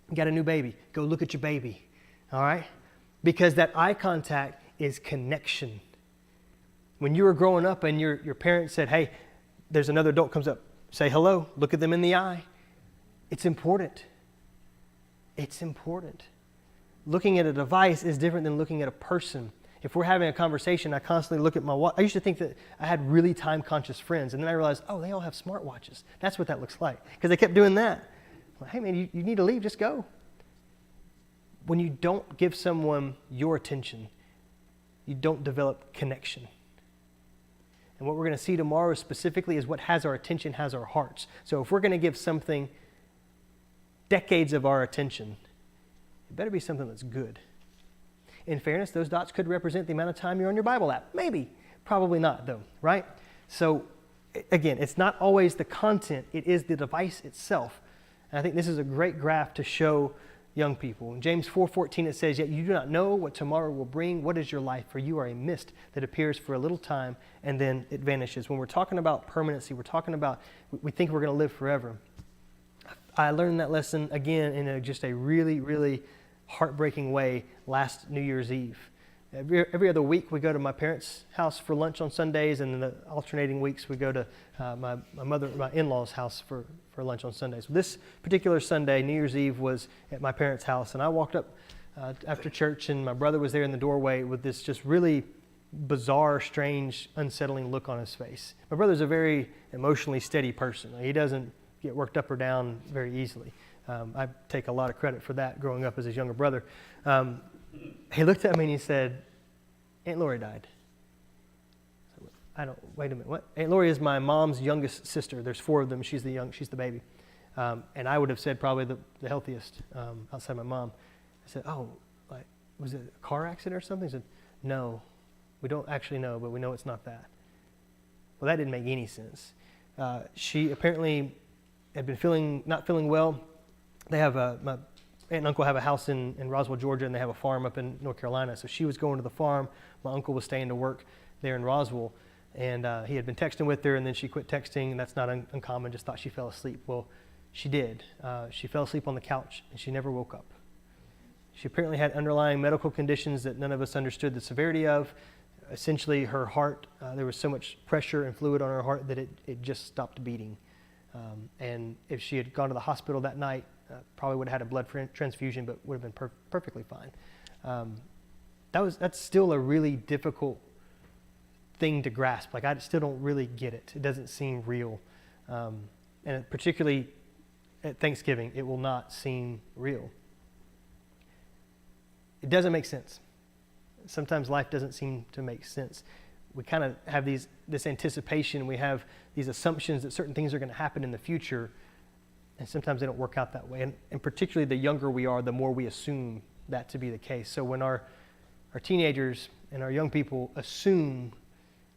You got a new baby, go look at your baby, all right? Because that eye contact is connection. When you were growing up and your parents said, hey, there's another adult comes up, say hello, look at them in the eye. It's important. It's important. Looking at a device is different than looking at a person. If we're having a conversation, I constantly look at my watch. I used to think that I had really time-conscious friends, and then I realized, oh, they all have smartwatches. That's what that looks like, because they kept doing that. I'm like, hey, man, you need to leave, just go. When you don't give someone your attention, you don't develop connection. And what we're going to see tomorrow specifically is what has our attention, has our hearts. So if we're going to give something decades of our attention, it better be something that's good. In fairness, those dots could represent the amount of time you're on your Bible app. Maybe. Probably not, though, right? So, again, it's not always the content. It is the device itself. And I think this is a great graph to show young people. In James 4:14, it says, yet you do not know what tomorrow will bring. What is your life? For you are a mist that appears for a little time, and then it vanishes. When we're talking about permanency, we're talking about, we think we're going to live forever. I learned that lesson, again, in just a really, really heartbreaking way last New Year's Eve. Every other week we go to my parents' house for lunch on Sundays, and then the alternating weeks we go to my in-laws' house for lunch on Sundays. This particular Sunday, New Year's Eve, was at my parents' house, and I walked up after church, and my brother was there in the doorway with this just really bizarre, strange, unsettling look on his face. My brother's a very emotionally steady person. He doesn't get worked up or down very easily. I take a lot of credit for that growing up as his younger brother. He looked at me and he said, "Aunt Lori died." Wait a minute, what? Aunt Lori is my mom's youngest sister. There's 4 of them. She's the baby. And I would have said probably the healthiest outside my mom. I said, "Oh, like, was it a car accident or something?" He said, "No, we don't actually know, but we know it's not that." Well, that didn't make any sense. She apparently had been not feeling well. They have my aunt and uncle have a house in Roswell, Georgia, and they have a farm up in North Carolina. So she was going to the farm. My uncle was staying to work there in Roswell, and he had been texting with her, and then she quit texting, and that's not uncommon. Just thought she fell asleep. Well, she did. She fell asleep on the couch, and she never woke up. She apparently had underlying medical conditions that none of us understood the severity of. Essentially, her heart, there was so much pressure and fluid on her heart that it just stopped beating. And if she had gone to the hospital that night, probably would have had a blood transfusion, but would have been perfectly fine. That's still a really difficult thing to grasp. Like, I still don't really get it. It doesn't seem real. And particularly at Thanksgiving, it will not seem real. It doesn't make sense. Sometimes life doesn't seem to make sense. We kind of have this anticipation. We have these assumptions that certain things are going to happen in the future, and sometimes they don't work out that way. And particularly the younger we are, the more we assume that to be the case. So when our teenagers and our young people assume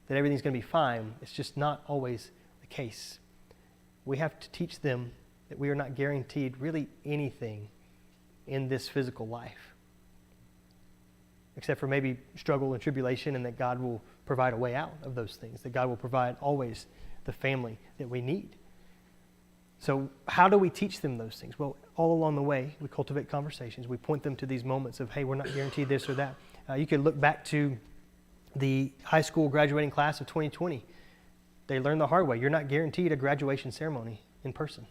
that everything's going to be fine, it's just not always the case. We have to teach them that we are not guaranteed really anything in this physical life, except for maybe struggle and tribulation, and that God will provide a way out of those things, that God will provide always the family that we need. So how do we teach them those things? Well, all along the way, we cultivate conversations. We point them to these moments of, hey, we're not guaranteed this or that. You could look back to the high school graduating class of 2020. They learned the hard way. You're not guaranteed a graduation ceremony in person,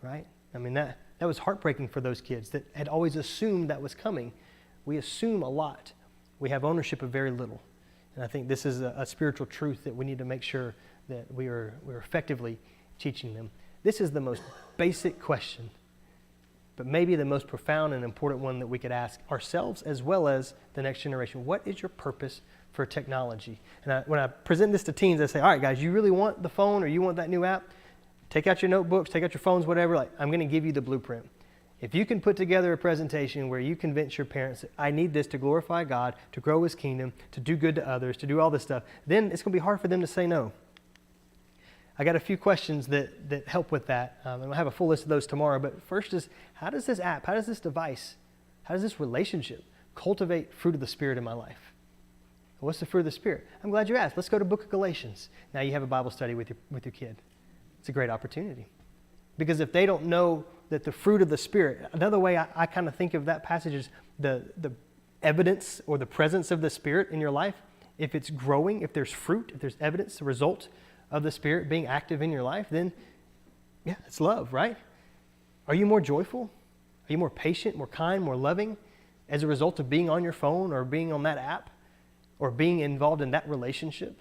right? I mean, that was heartbreaking for those kids that had always assumed that was coming. We assume a lot. We have ownership of very little. And I think this is a spiritual truth that we need to make sure that we're effectively teaching them. This is the most basic question, but maybe the most profound and important one that we could ask ourselves as well as the next generation. What is your purpose for technology? And when I present this to teens, I say, all right, guys, you really want the phone or you want that new app? Take out your notebooks, take out your phones, whatever. Like, I'm going to give you the blueprint. If you can put together a presentation where you convince your parents that I need this to glorify God, to grow His kingdom, to do good to others, to do all this stuff, then it's going to be hard for them to say no. I got a few questions that help with that, and we'll have a full list of those tomorrow. But first is, how does this app, how does this device, how does this relationship cultivate fruit of the Spirit in my life? What's the fruit of the Spirit? I'm glad you asked. Let's go to Book of Galatians. Now you have a Bible study with your kid. It's a great opportunity. Because if they don't know that the fruit of the Spirit, another way I kind of think of that passage is the evidence or the presence of the Spirit in your life. If it's growing, if there's fruit, if there's evidence, the result of the Spirit being active in your life, then yeah, it's love, right? Are you more joyful? Are you more patient, more kind, more loving as a result of being on your phone or being on that app or being involved in that relationship?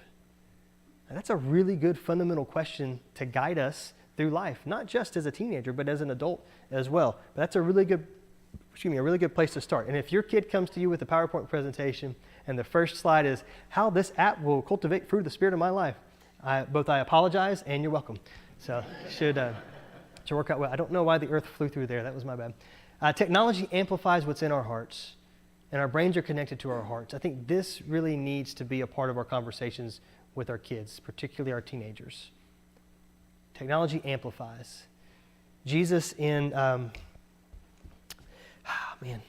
And that's a really good fundamental question to guide us through life, not just as a teenager, but as an adult as well. But that's a really good place to start. And if your kid comes to you with a PowerPoint presentation and the first slide is how this app will cultivate fruit of the Spirit in my life, I apologize and you're welcome. So should work out well. I don't know why the earth flew through there. That was my bad. Technology amplifies what's in our hearts, and our brains are connected to our hearts. I think this really needs to be a part of our conversations with our kids, particularly our teenagers. Technology amplifies. Jesus in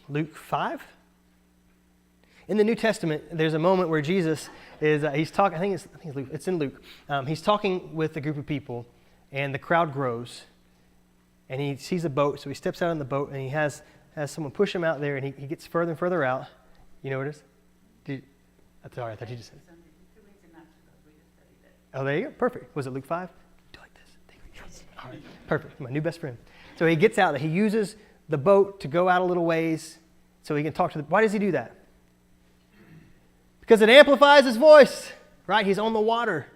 Luke 5. In the New Testament, there's a moment where Jesus is he's talking. I think it's Luke. It's in Luke. He's talking with a group of people, and the crowd grows. And he sees a boat, so he steps out on the boat, and he has someone push him out there, and he gets further and further out. You know what it is? That's all right. I thought you just said. Sunday, 2 weeks in Mexico, we just studied it. Oh, there you go. Perfect. Was it Luke 5? Do like this. Yes. All right. Perfect. My new best friend. So he gets out. He uses the boat to go out a little ways so he can talk to the... Why does he do that? Because it amplifies his voice, right? He's on the water.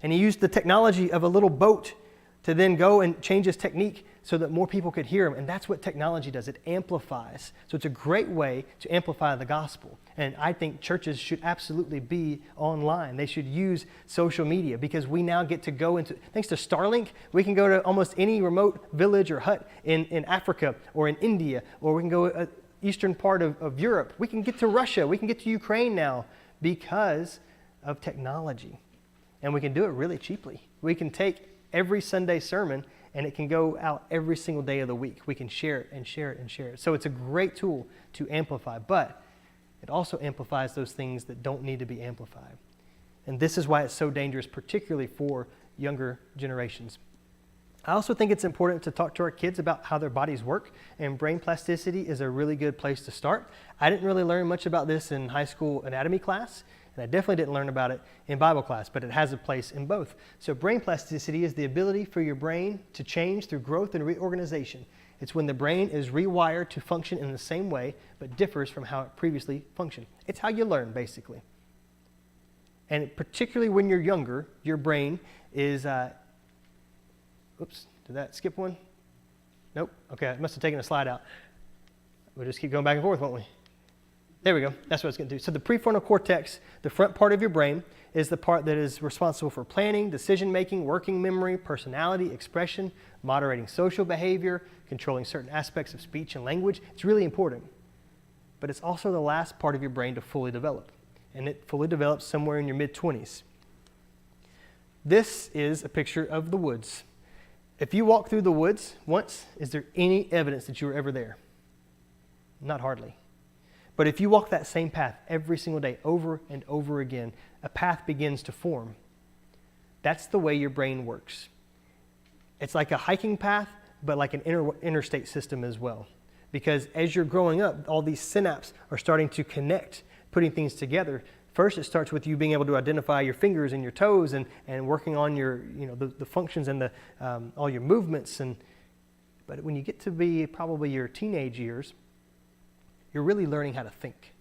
And he used the technology of a little boat to then go and change his technique so that more people could hear him. And that's what technology does. It amplifies. So it's a great way to amplify the gospel. And I think churches should absolutely be online. They should use social media because we now get to go into, thanks to Starlink, we can go to almost any remote village or hut in Africa or in India, or we can go eastern part of Europe. We can get to Russia. We can get to Ukraine now because of technology. And we can do it really cheaply. We can take every Sunday sermon and it can go out every single day of the week. We can share it and share it and share it. So it's a great tool to amplify, but it also amplifies those things that don't need to be amplified. And this is why it's so dangerous, particularly for younger generations. I also think it's important to talk to our kids about how their bodies work, and brain plasticity is a really good place to start. I didn't really learn much about this in high school anatomy class, and I definitely didn't learn about it in Bible class, but it has a place in both. So brain plasticity is the ability for your brain to change through growth and reorganization. It's when the brain is rewired to function in the same way, but differs from how it previously functioned. It's how you learn, basically. And particularly when you're younger, your brain is... Oops, did that skip one? Nope. Okay, I must have taken a slide out. We'll just keep going back and forth, won't we? There we go. That's what it's going to do. So the prefrontal cortex, the front part of your brain, is the part that is responsible for planning, decision-making, working memory, personality, expression, moderating social behavior, controlling certain aspects of speech and language. It's really important. But it's also the last part of your brain to fully develop. And it fully develops somewhere in your mid-20s. This is a picture of the woods. If you walk through the woods once, is there any evidence that you were ever there? Not hardly. But if you walk that same path every single day, over and over again, a path begins to form. That's the way your brain works. It's like a hiking path, but like an interstate system as well. Because as you're growing up, all these synapses are starting to connect, putting things together. First, it starts with you being able to identify your fingers and your toes and working on your, the functions and all your movements. But when you get to be probably your teenage years, you're really learning how to think.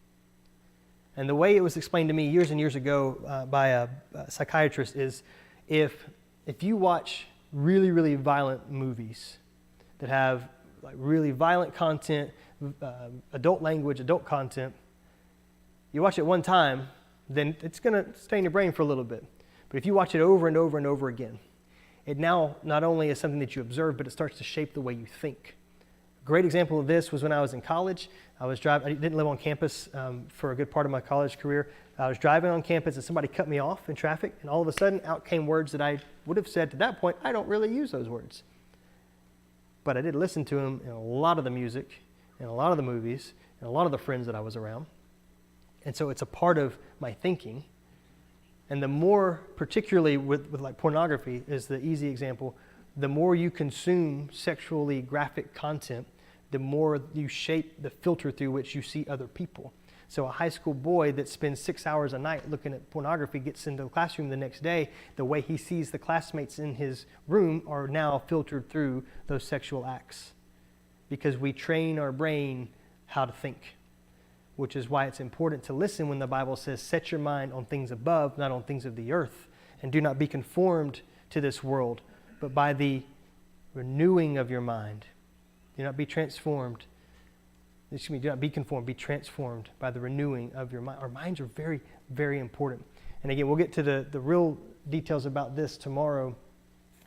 And the way it was explained to me years and years ago by a psychiatrist is if you watch really, really violent movies that have like really violent content, adult language, adult content, you watch it one time, then it's going to stay in your brain for a little bit. But if you watch it over and over and over again, it now not only is something that you observe, but it starts to shape the way you think. A great example of this was when I was in college. I didn't live on campus for a good part of my college career. I was driving on campus and somebody cut me off in traffic, and all of a sudden out came words that I would have said to that point. I don't really use those words. But I did listen to them in a lot of the music, in a lot of the movies, and a lot of the friends that I was around. And so it's a part of my thinking. And the more, particularly with like pornography is the easy example, the more you consume sexually graphic content, the more you shape the filter through which you see other people. So a high school boy that spends 6 hours a night looking at pornography gets into the classroom the next day, the way he sees the classmates in his room are now filtered through those sexual acts. Because we train our brain how to think. Which is why it's important to listen when the Bible says, set your mind on things above, not on things of the earth, and do not be conformed to this world, but by the renewing of your mind. Do not be transformed. Do not be conformed, be transformed by the renewing of your mind. Our minds are very, very important. And again, we'll get to the real details about this tomorrow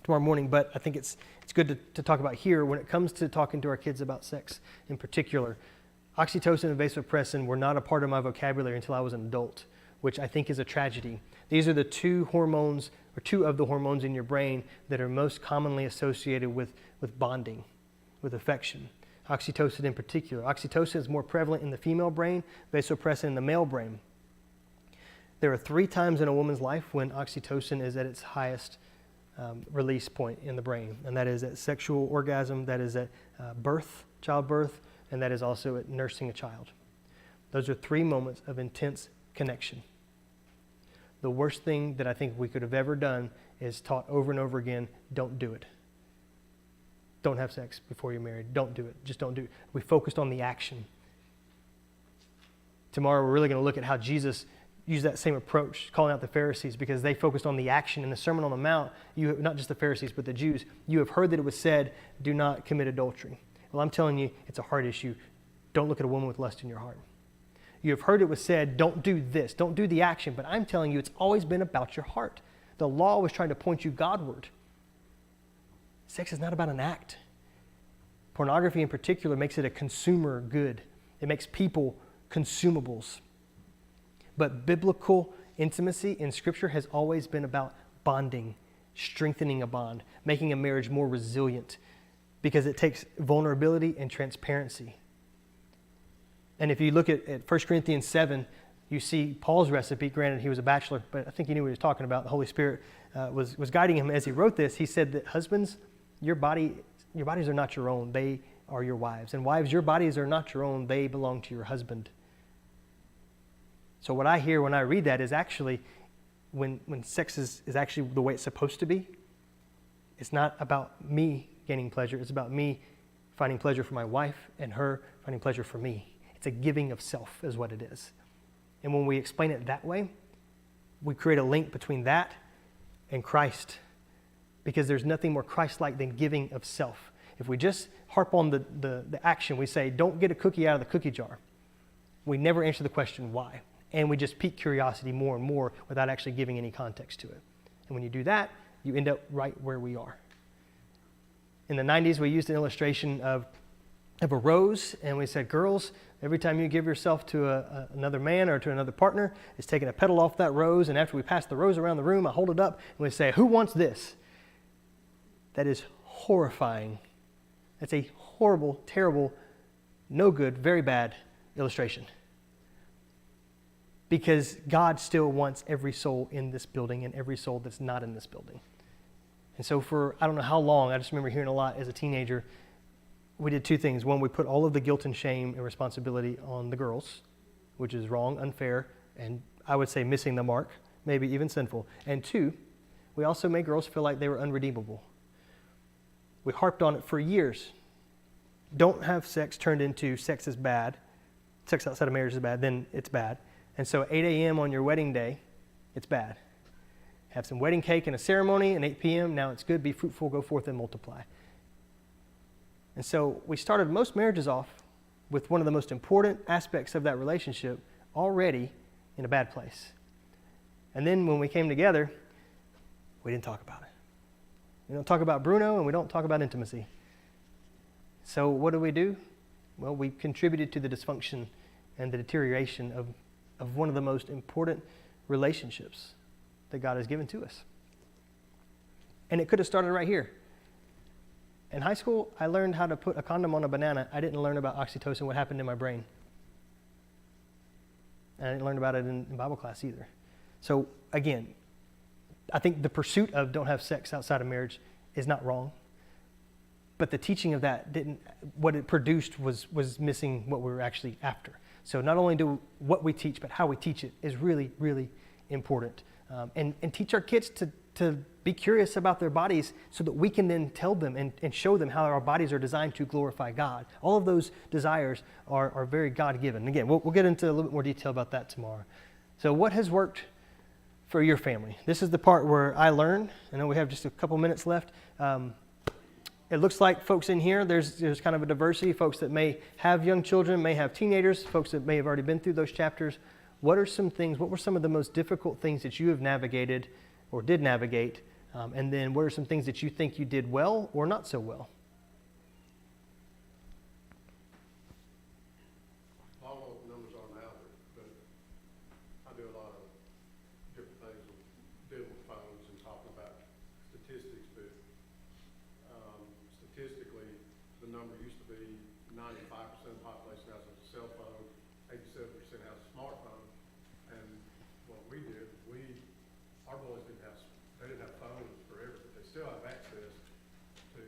morning, but I think it's good to talk about here when it comes to talking to our kids about sex in particular. Oxytocin and vasopressin were not a part of my vocabulary until I was an adult, which I think is a tragedy. These are the two of the hormones in your brain that are most commonly associated with bonding, with affection. Oxytocin in particular. Oxytocin is more prevalent in the female brain, vasopressin in the male brain. There are 3 times in a woman's life when oxytocin is at its highest release point in the brain, and that is at sexual orgasm, that is at birth, childbirth, and that is also at nursing a child. Those are 3 moments of intense connection. the worst thing that I think we could have ever done is taught over and over again, don't do it. Don't have sex before you're married. Don't do it. Just don't do it. We focused on the action. Tomorrow we're really going to look at how Jesus used that same approach, calling out the Pharisees, because they focused on the action. In the Sermon on the Mount, not just the Pharisees, but the Jews, you have heard that it was said, do not commit adultery. Well, I'm telling you, it's a heart issue. Don't look at a woman with lust in your heart. You have heard it was said, don't do this, don't do the action, but I'm telling you, it's always been about your heart. The law was trying to point you Godward. Sex is not about an act. Pornography in particular makes it a consumer good. It makes people consumables. But biblical intimacy in Scripture has always been about bonding, strengthening a bond, making a marriage more resilient, because it takes vulnerability and transparency. And if you look at 1 Corinthians 7, you see Paul's recipe. Granted, he was a bachelor, but I think he knew what he was talking about. The Holy Spirit was guiding him as he wrote this. He said that husbands, your bodies are not your own. They are your wives. And wives, your bodies are not your own. They belong to your husband. So what I hear when I read that is actually when sex is actually the way it's supposed to be, it's not about me gaining pleasure. It's about me finding pleasure for my wife and her finding pleasure for me. It's a giving of self is what it is. And when we explain it that way, we create a link between that and Christ, because there's nothing more Christ-like than giving of self. If we just harp on the action, we say, don't get a cookie out of the cookie jar. We never answer the question why. And we just pique curiosity more and more without actually giving any context to it. And when you do that, you end up right where we are. In the 90s, we used an illustration of a rose, and we said, girls, every time you give yourself to another man or to another partner, it's taking a petal off that rose, and after we pass the rose around the room, I hold it up, and we say, who wants this? That is horrifying. That's a horrible, terrible, no good, very bad illustration. Because God still wants every soul in this building and every soul that's not in this building. And so for, I don't know how long, I just remember hearing a lot as a teenager, we did two things. One, we put all of the guilt and shame and responsibility on the girls, which is wrong, unfair, and I would say missing the mark, maybe even sinful. And two, we also made girls feel like they were unredeemable. We harped on it for years. Don't have sex turned into sex is bad. Sex outside of marriage is bad, then it's bad. And so 8 a.m. on your wedding day, it's bad. Have some wedding cake and a ceremony, and 8 p.m., now it's good, be fruitful, go forth and multiply. And so we started most marriages off with one of the most important aspects of that relationship already in a bad place. And then when we came together, we didn't talk about it. We don't talk about Bruno, and we don't talk about intimacy. So what do? Well, we contributed to the dysfunction and the deterioration of one of the most important relationships that God has given to us. And it could have started right here. In high school, I learned how to put a condom on a banana. I didn't learn about oxytocin, what happened in my brain. And I didn't learn about it in Bible class either. So again, I think the pursuit of don't have sex outside of marriage is not wrong. But the teaching of that what it produced was missing what we were actually after. So not only do what we teach, but how we teach it is really, really important. And teach our kids to be curious about their bodies so that we can then tell them and show them how our bodies are designed to glorify God. All of those desires are very God-given. And again, we'll get into a little bit more detail about that tomorrow. So what has worked for your family? This is the part where I learn. I know we have just a couple minutes left. It looks like folks in here, there's kind of a diversity, folks that may have young children, may have teenagers, folks that may have already been through those chapters. What were some of the most difficult things that you have navigated or did navigate? And then what are some things that you think you did well or not so well? I don't know what the numbers are now, but I do a lot of different things with dealing with phones and talking about statistics, but statistically, the number used to be 95% of the population has a cell phone, 87% has a smartphone, and what we did, our boys didn't have phones forever, but they still have access to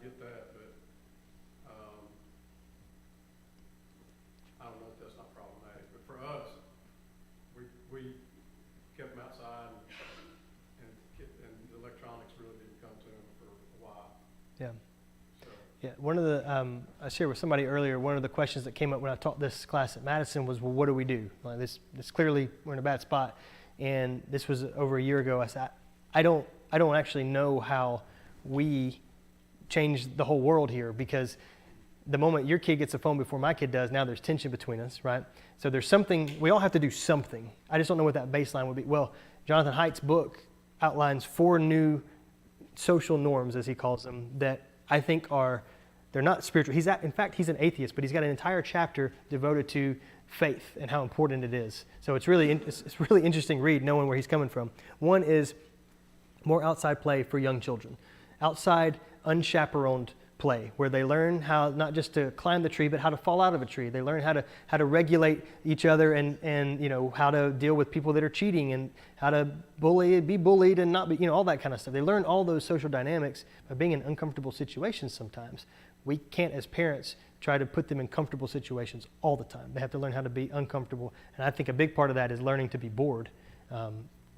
get that, but, I don't know if that's not problematic, but for us, we kept them outside and the electronics really didn't come to them for a while, Yeah. so. Yeah, one of the, I shared with somebody earlier, one of the questions that came up when I taught this class at Madison was, well, what do we do? Like this clearly, we're in a bad spot. And this was over a year ago. I said, I don't actually know how we change the whole world here, because the moment your kid gets a phone before my kid does, now there's tension between us, right? So there's something, we all have to do something. I just don't know what that baseline would be. Well, Jonathan Haidt's book outlines 4 new social norms, as he calls them, that I think they're not spiritual. In fact, he's an atheist, but he's got an entire chapter devoted to faith and how important it is. So it's really interesting read, knowing where he's coming from. One is more outside play for young children. Outside, unchaperoned play, where they learn how not just to climb the tree, but how to fall out of a tree. They learn how to regulate each other and how to deal with people that are cheating, and how to be bullied and not be, all that kind of stuff. They learn all those social dynamics by being in uncomfortable situations sometimes. We can't, as parents, try to put them in comfortable situations all the time. They have to learn how to be uncomfortable. And I think a big part of that is learning to be bored.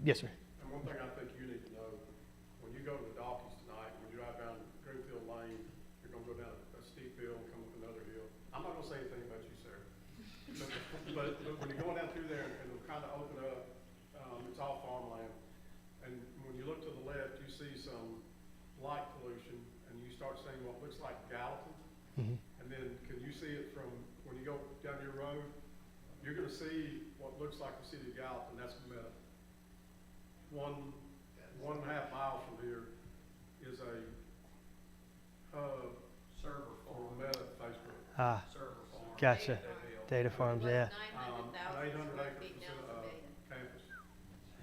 Yes, sir. And one thing I think you need to know, when you go to the Dockies tonight, when you drive down Greenfield Lane, you're gonna go down a steep hill and come up another hill. I'm not gonna say anything about you, sir. But when you're going down through there and it'll kind of open up, it's all farmland. And when you look to the left, you see some light pollution, and you start seeing what looks like Gallatin. Mm-hmm. And then can you see it from, when you go down your road, you're gonna see what looks like the city of Gallatin, that's Meta. 1.5 miles from here is a hub server for Meta Facebook. Server farm. Gotcha. Data farms, yeah. An 800-acre campus.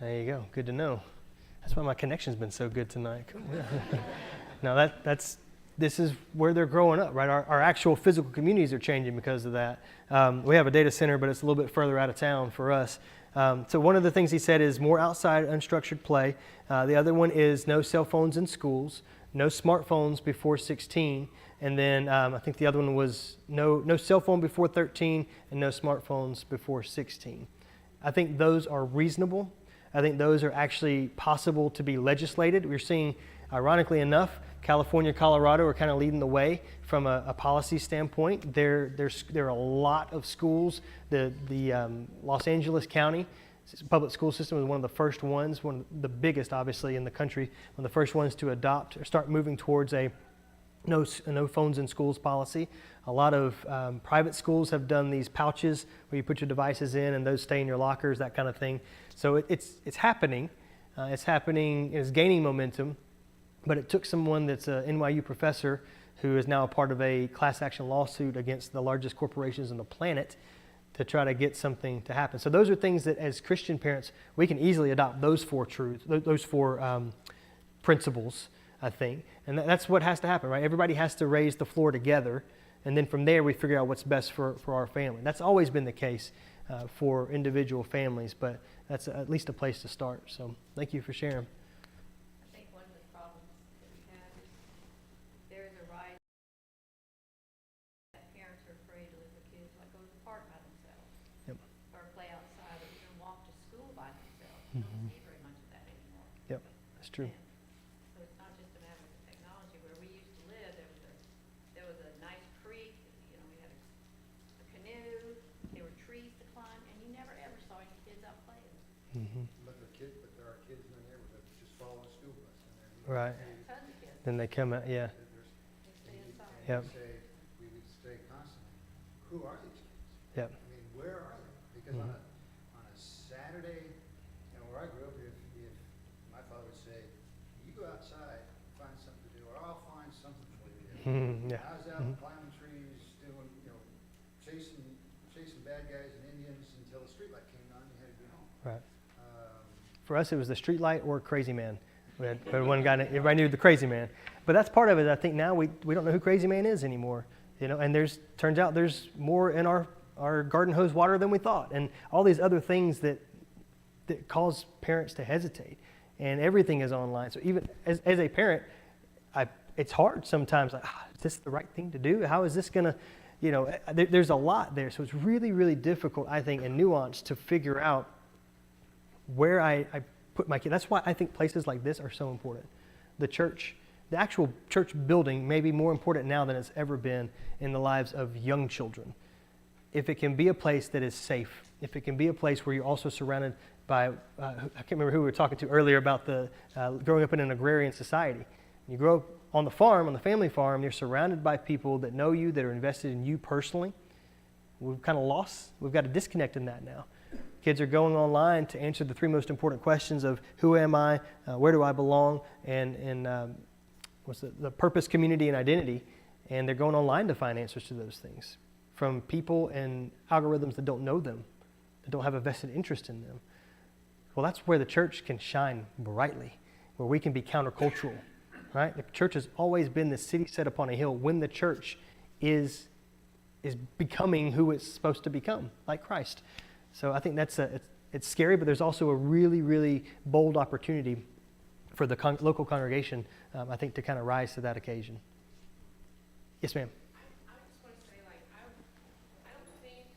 There you go. Good to know. That's why my connection's been so good tonight. Cool. No, this is where they're growing up, right? Our actual physical communities are changing because of that. We have a data center, but it's a little bit further out of town for us. So one of the things he said is more outside unstructured play. The other one is no cell phones in schools, no smartphones before 16. And then I think the other one was no cell phone before 13 and no smartphones before 16. I think those are reasonable. I think those are actually possible to be legislated. We're seeing, ironically enough, California, Colorado are kind of leading the way from a policy standpoint. There are a lot of schools. The Los Angeles County public school system was one of the first ones, one of the biggest, obviously, in the country, one of the first ones to adopt or start moving towards a no phones in schools policy. A lot of private schools have done these pouches where you put your devices in and those stay in your lockers, that kind of thing. So it's happening. It's gaining momentum. But it took someone that's an NYU professor who is now a part of a class action lawsuit against the largest corporations on the planet to try to get something to happen. So those are things that as Christian parents, we can easily adopt those 4 truths, those 4 principles, I think. And that's what has to happen, right? Everybody has to raise the floor together. And then from there, we figure out what's best for our family. That's always been the case for individual families, but that's at least a place to start. So thank you for sharing. That's true. So it's not just a matter of the technology. Where we used to live, there was a nice creek, we had a canoe, there were trees to climb, and you never ever saw any kids out playing. Mm-hmm. But there are kids in the neighborhood that just follow a school bus. Right. Tons of kids. Then they come out, yeah. They stay inside. Yep. We would say constantly, who are these kids? Yep. I mean, where are they? Because on a Saturday, where I grew up, if my father would say, you go outside, find something to do, or I'll find something for you. Yeah. I was out climbing trees, doing, chasing bad guys and Indians until the streetlight came on, you had to go home. Right. For us, it was the street light or Crazy Man. We had one guy, everybody knew the Crazy Man. But that's part of it. I think now we don't know who Crazy Man is anymore. And turns out there's more in our garden hose water than we thought. And all these other things that cause parents to hesitate. And everything is online. So even as a parent, it's hard sometimes. Like, is this the right thing to do? How is this going to, there's a lot there. So it's really, really difficult, I think, and nuanced to figure out where I put my kid. That's why I think places like this are so important. The church, the actual church building may be more important now than it's ever been in the lives of young children. If it can be a place that is safe, if it can be a place where you're also surrounded by, I can't remember who we were talking to earlier about the growing up in an agrarian society. You grow up on the farm, on the family farm, you're surrounded by people that know you, that are invested in you personally. We've kind of lost, we've got a disconnect in that now. Kids are going online to answer the three most important questions of who am I, where do I belong, and what's the purpose, community, and identity. And they're going online to find answers to those things from people and algorithms that don't know them, that don't have a vested interest in them. Well, that's where the church can shine brightly, where we can be countercultural, right? The church has always been the city set upon a hill when the church is becoming who it's supposed to become, like Christ. So I think it's scary, but there's also a really, really bold opportunity for the local congregation, I think, to kind of rise to that occasion. Yes, ma'am. I just want to say, I don't think,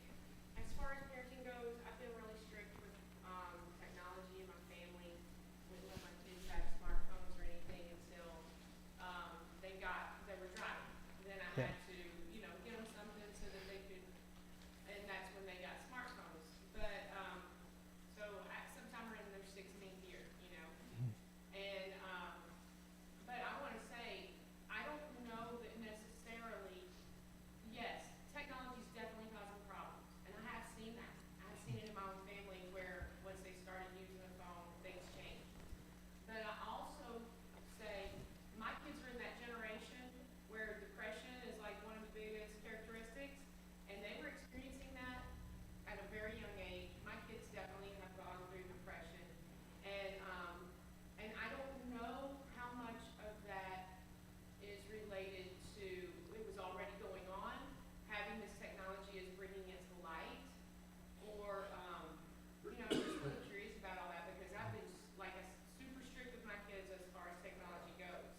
as far as parenting goes, I've been really strict with technology in my family. Wouldn't let my kids have smartphones or anything until they were driving. Then I had to, get them something so that they could, and that's when they got smartphones. But so sometime we're in their 16th year, and but I want to say, I don't know that necessarily, yes, technology is definitely causing problems. And I have seen that. I have seen it in my own family where once they started using the phone, things changed. But I also say, my kids are in that generation where depression is like one of the biggest characteristics. And they were experiencing that at a very young age. My kids definitely have gone through depression. And I don't know how much of that is related to, it was already going on, having this technology is bringing it to light, or, I'm just really curious about all that, because I've been super strict with my kids as far as technology goes.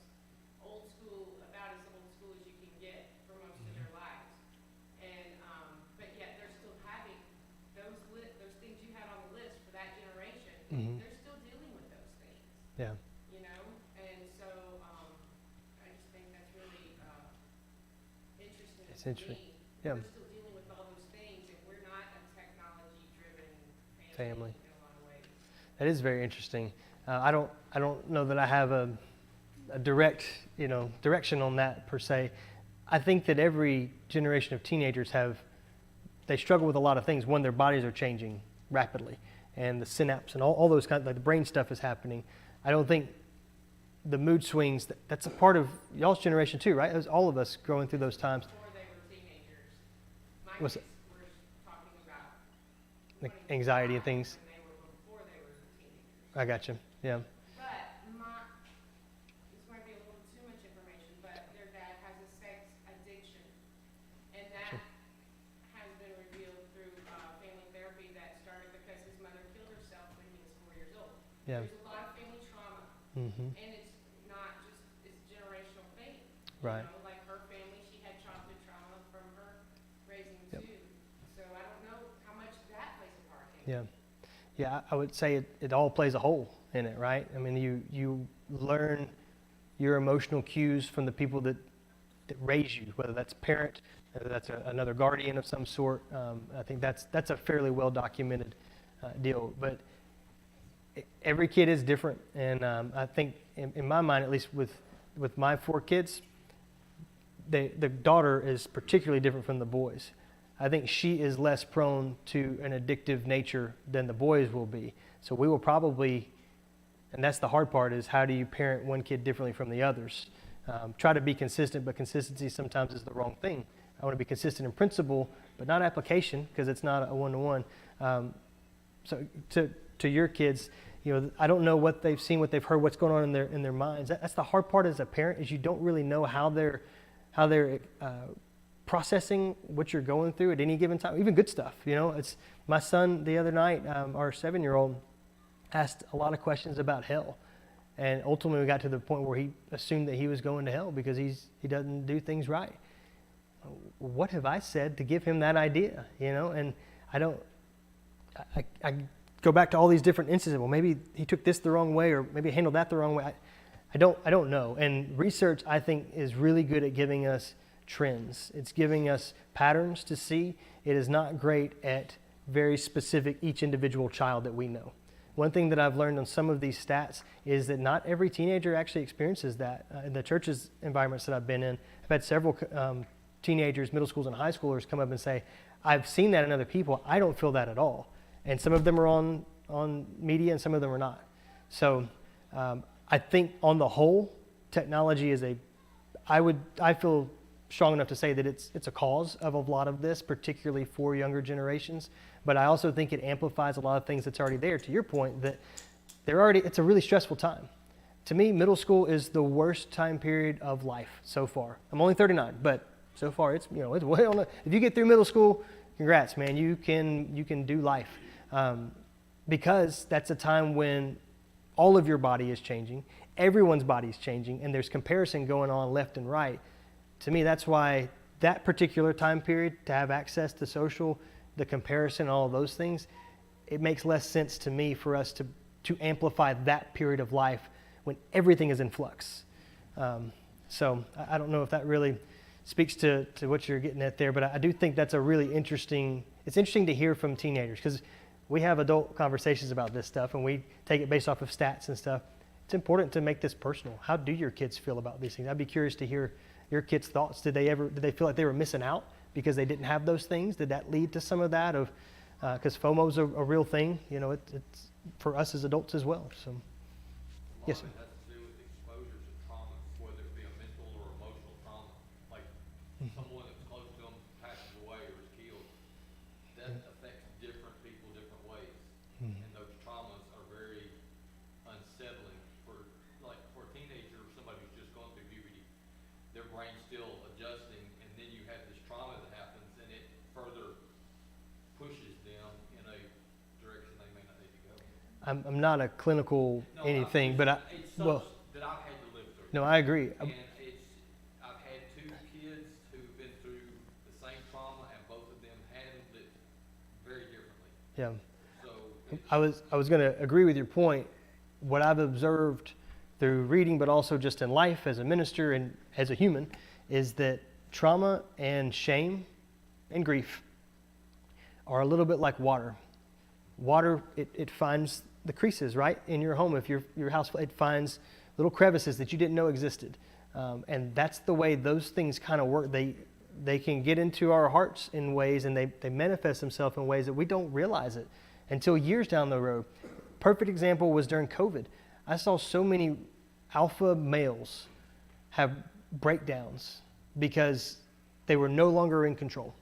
Old school, about as old school as you can get for most of their lives. And, but yet they're still having those things you had on the list for that generation, they're still dealing with those things. Yeah. And so I just think that's really interesting. It's interesting. Me. Yeah. We're still dealing with all those things, and we're not a technology-driven Family. in a lot of ways. That is very interesting. I don't know that I have a direct, direction on that per se. I think that every generation of teenagers they struggle with a lot of things. One, their bodies are changing rapidly, and the synapse and all those kinds, like the brain stuff is happening. I don't think the mood swings, that's a part of y'all's generation too, right? It was all of us growing through those times. Before they were teenagers, my Was kids were talking about Like wanting to anxiety and die things. when they were before they were teenagers. I got you. Yeah. But this might be a little too much information, but their dad has a sex addiction, and that has been revealed through family therapy that started because his mother killed herself when he was 4 years old. Yeah. There's a lot of family trauma, Mm-hmm. and it's not just, it's generational thing. Right. Like her family, she had childhood trauma from her raising Yep. two. So I don't know how much that plays a part in it. Yeah. Yeah, I would say it all plays a whole in it, right? I mean, you learn your emotional cues from the people that raise you, whether that's a parent, whether that's another guardian of some sort. I think that's a fairly well documented deal. But every kid is different, and I think in my mind, at least with my 4 kids, the daughter is particularly different from the boys. I think she is less prone to an addictive nature than the boys will be. So we will probably, and that's the hard part, is how do you parent one kid differently from the others? Try to be consistent, but consistency sometimes is the wrong thing. I want to be consistent in principle, but not application, because it's not a one-to-one. So to your kids, I don't know what they've seen, what they've heard, what's going on in their minds. That's the hard part as a parent, is you don't really know how they're processing what you're going through at any given time, even good stuff. It's my son the other night, our 7-year-old, asked a lot of questions about hell, And ultimately we got to the point where he assumed that he was going to hell because he doesn't do things right. What have I said to give him that idea? And I go back to all these different instances. Well, maybe he took this the wrong way, or maybe handled that the wrong way. I don't know. And research, I think, is really good at giving us trends. It's giving us patterns to see. It is not great at very specific each individual child that we know. One thing that I've learned on some of these stats is that not every teenager actually experiences that. In the church's environments that I've been in, I've had several teenagers, middle schools, and high schoolers come up and say, I've seen that in other people. I don't feel that at all. And some of them are on media and some of them are not. So I think on the whole, technology is I feel strong enough to say that it's a cause of a lot of this, particularly for younger generations. But I also think it amplifies a lot of things that's already there. To your point, that it's a really stressful time. To me, middle school is the worst time period of life so far. I'm only 39, but so far it's it's way on. If you get through middle school, congrats, man. You can do life, because that's a time when all of your body is changing, everyone's body is changing, and there's comparison going on left and right. To me, that's why that particular time period, to have access to social, the comparison, all of those things, it makes less sense to me for us to amplify that period of life when everything is in flux. So I don't know if that really speaks to what you're getting at there, but I do think that's a really interesting, it's interesting to hear from teenagers, because we have adult conversations about this stuff and we take it based off of stats and stuff. It's important to make this personal. How do your kids feel about these things? I'd be curious to hear your kids' thoughts. Did they feel like they were missing out because they didn't have those things? Did that lead to some of that because FOMO's a real thing, it's for us as adults as well. So, yes, sir. Has to do with exposure to trauma, whether it be a mental or emotional trauma. Like someone that's close to them passes away or is killed, that affects different people different ways. And those traumas are very unsettling for a teenager or somebody who's just going through puberty. Their brain's still adjusting, and then you have this trauma that happens, and it further pushes them in a direction they may not need to go. I'm not a clinical anything, but it's something that I've had to live through. No, I agree. And I've had two kids who've been through the same trauma, and both of them handled it very differently. Yeah. So I was going to agree with your point. What I've observed through reading, but also just in life as a minister and as a human, is that trauma and shame and grief are a little bit like water. Water, it finds the creases, right, in your home. If your house, it finds little crevices that you didn't know existed. And that's the way those things kind of work. They can get into our hearts in ways, and they manifest themselves in ways that we don't realize it until years down the road. Perfect example was during COVID. I saw so many alpha males have breakdowns because they were no longer in control.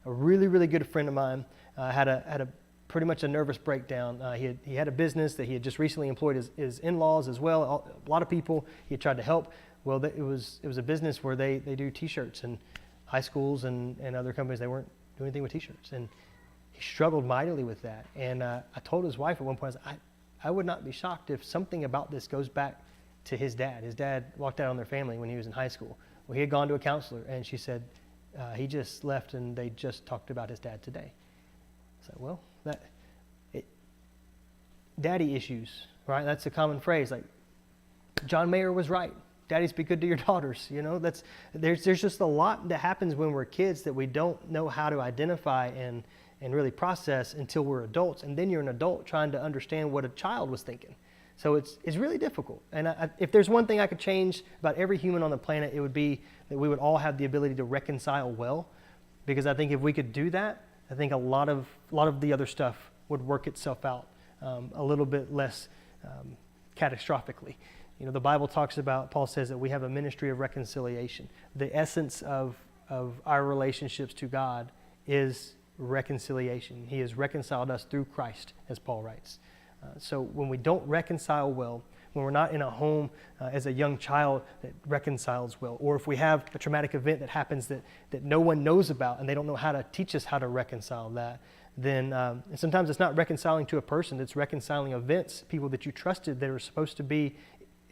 A really, really good friend of mine had a pretty much a nervous breakdown. He had a business that he had just recently employed his in-laws as well. A lot of people he had tried to help. Well, it was a business where they do T-shirts, and high schools and other companies, they weren't doing anything with T-shirts. And he struggled mightily with that. And I told his wife at one point, I would not be shocked if something about this goes back to his dad. His dad walked out on their family when he was in high school. Well, he had gone to a counselor, and she said he just left, and they just talked about his dad today. I said, well, daddy issues, right? That's a common phrase. Like John Mayer was right. Daddies, be good to your daughters. There's just a lot that happens when we're kids that we don't know how to identify and really process until we're adults. And then you're an adult trying to understand what a child was thinking. So it's really difficult. And if there's one thing I could change about every human on the planet, it would be that we would all have the ability to reconcile well. Because I think if we could do that, I think a lot of the other stuff would work itself out a little bit less catastrophically. The Bible talks about, Paul says that we have a ministry of reconciliation. The essence of our relationships to God is reconciliation. He has reconciled us through Christ, as Paul writes. So when we don't reconcile well, when we're not in a home as a young child that reconciles well, or if we have a traumatic event that happens that no one knows about and they don't know how to teach us how to reconcile that, then and sometimes it's not reconciling to a person, it's reconciling events, people that you trusted that are supposed to be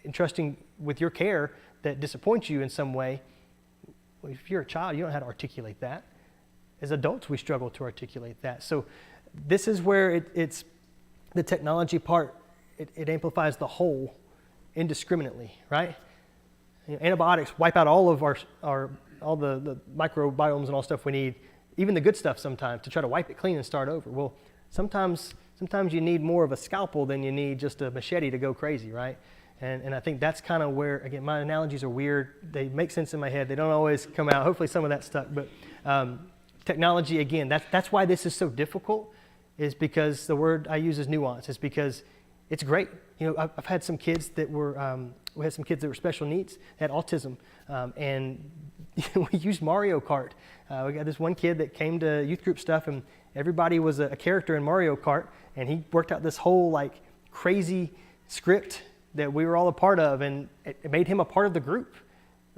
entrusting with your care that disappoints you in some way. Well, if you're a child, you don't know how to articulate that. As adults, we struggle to articulate that. So this is where it's the technology part, it amplifies the whole indiscriminately, right? Antibiotics wipe out all of all the microbiomes and all stuff we need, even the good stuff sometimes, to try to wipe it clean and start over. Well, sometimes you need more of a scalpel than you need just a machete to go crazy, right? And I think that's kind of where, again, my analogies are weird. They make sense in my head. They don't always come out. Hopefully some of that stuck. But technology, again, that's why this is so difficult, is because the word I use is nuance. It's because it's great. I've had some kids that were, we had some kids that were special needs, had autism, and we used Mario Kart. We got this one kid that came to youth group stuff, and everybody was a character in Mario Kart, and he worked out this whole like crazy script that we were all a part of, and it made him a part of the group.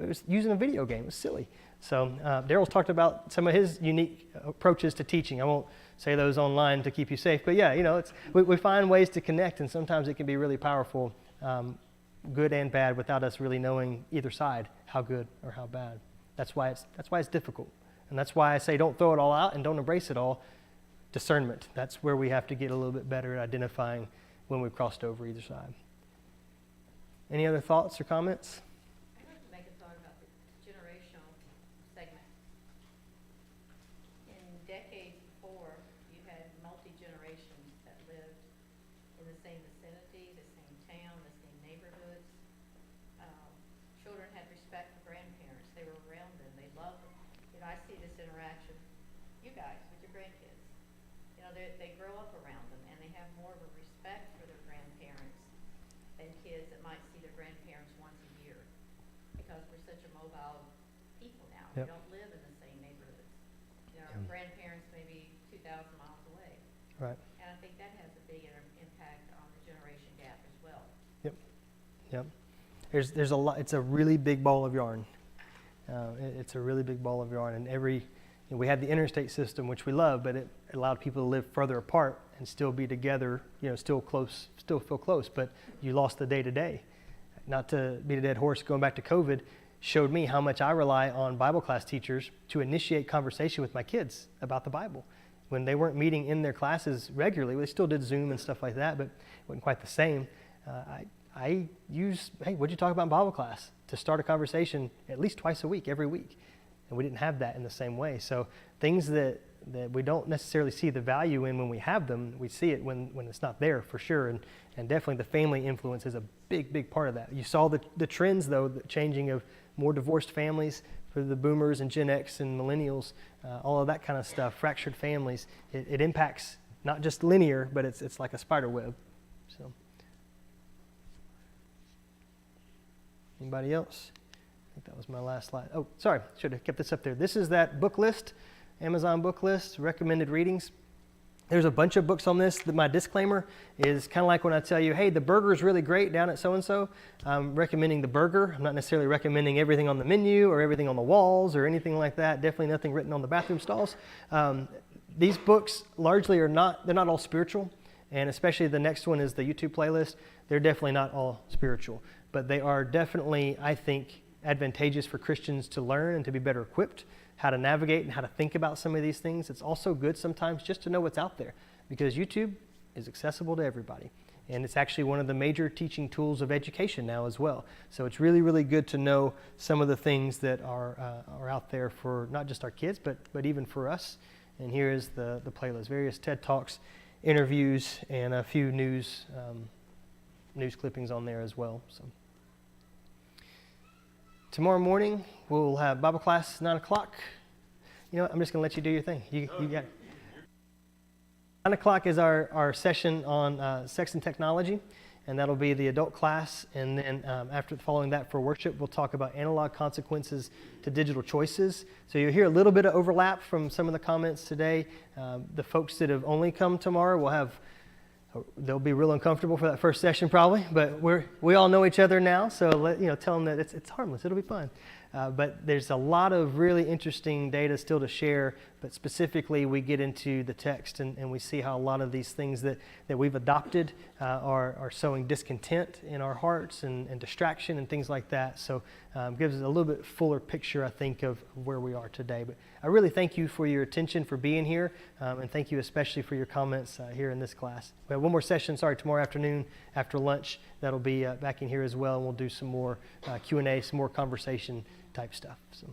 It was using a video game. It was silly. So Daryl's talked about some of his unique approaches to teaching. I won't say those online to keep you safe, but yeah, we find ways to connect, and sometimes it can be really powerful, good and bad, without us really knowing either side, how good or how bad. That's why it's difficult, and that's why I say don't throw it all out and don't embrace it all. Discernment. That's where we have to get a little bit better at identifying when we've crossed over either side. Any other thoughts or comments? I'd like to make a thought about the generational segment. In decades before, you had multi-generations that lived in the same vicinity, the same town, the same neighborhoods. Children had respect for grandparents. They were around them. They loved them. I see this interaction, you guys, with your grandkids. They grow up around them, and they have more of a respect for their grandparents than kids that might see their grandparents once a year, because we're such a mobile people now. Yep. We don't live in the same neighborhoods. Our grandparents may be 2,000 miles away. Right. And I think that has a big impact on the generation gap as well. Yep. There's a lot. It's a really big ball of yarn. It's a really big ball of yarn, and we had the interstate system, which we love, but it allowed people to live further apart and still be together, still feel close, but you lost the day-to-day. Not to beat a dead horse, going back to COVID, showed me how much I rely on Bible class teachers to initiate conversation with my kids about the Bible. When they weren't meeting in their classes regularly, they still did Zoom and stuff like that, but it wasn't quite the same. I use, hey, what'd you talk about in Bible class? To start a conversation at least twice a week, every week. And we didn't have that in the same way. So things that we don't necessarily see the value in when we have them, we see it when it's not there, for sure. And definitely the family influence is a big, big part of that. You saw the trends, though, the changing of more divorced families for the boomers and Gen X and millennials, all of that kind of stuff, fractured families. It impacts not just linear, but it's like a spider web. So, anybody else? I think that was my last slide. Oh, sorry, should have kept this up there. This is that book list, Amazon book list, recommended readings. There's a bunch of books on this. My disclaimer is kind of like when I tell you, hey, the burger is really great down at so-and-so. I'm recommending the burger. I'm not necessarily recommending everything on the menu or everything on the walls or anything like that. Definitely nothing written on the bathroom stalls. These books largely they're not all spiritual, and especially the next one is the YouTube playlist. They're definitely not all spiritual, but they are definitely, I think, advantageous for Christians to learn and to be better equipped how to navigate and how to think about some of these things. It's also good sometimes just to know what's out there, because YouTube is accessible to everybody. And it's actually one of the major teaching tools of education now as well. So it's really, really good to know some of the things that are out there for not just our kids, but even for us. And here is the playlist, various TED Talks, interviews, and a few news clippings on there as well. So tomorrow morning, we'll have Bible class, 9 o'clock. You know what? I'm just going to let you do your thing. You got it. 9 o'clock is our session on sex and technology, and that'll be the adult class. And then following that for worship, we'll talk about analog consequences to digital choices. So you'll hear a little bit of overlap from some of the comments today. The folks that have only come tomorrow they'll be real uncomfortable for that first session probably, but we all know each other now, so tell them that it's harmless. It'll be fun. But there's a lot of really interesting data still to share, but specifically we get into the text and we see how a lot of these things that we've adopted are sowing discontent in our hearts and distraction and things like that. So gives us a little bit fuller picture, I think, of where we are today. But I really thank you for your attention, for being here, and thank you especially for your comments here in this class. We have one more session, tomorrow afternoon after lunch. That'll be back in here as well, and we'll do some more Q&A, some more conversation type stuff. So.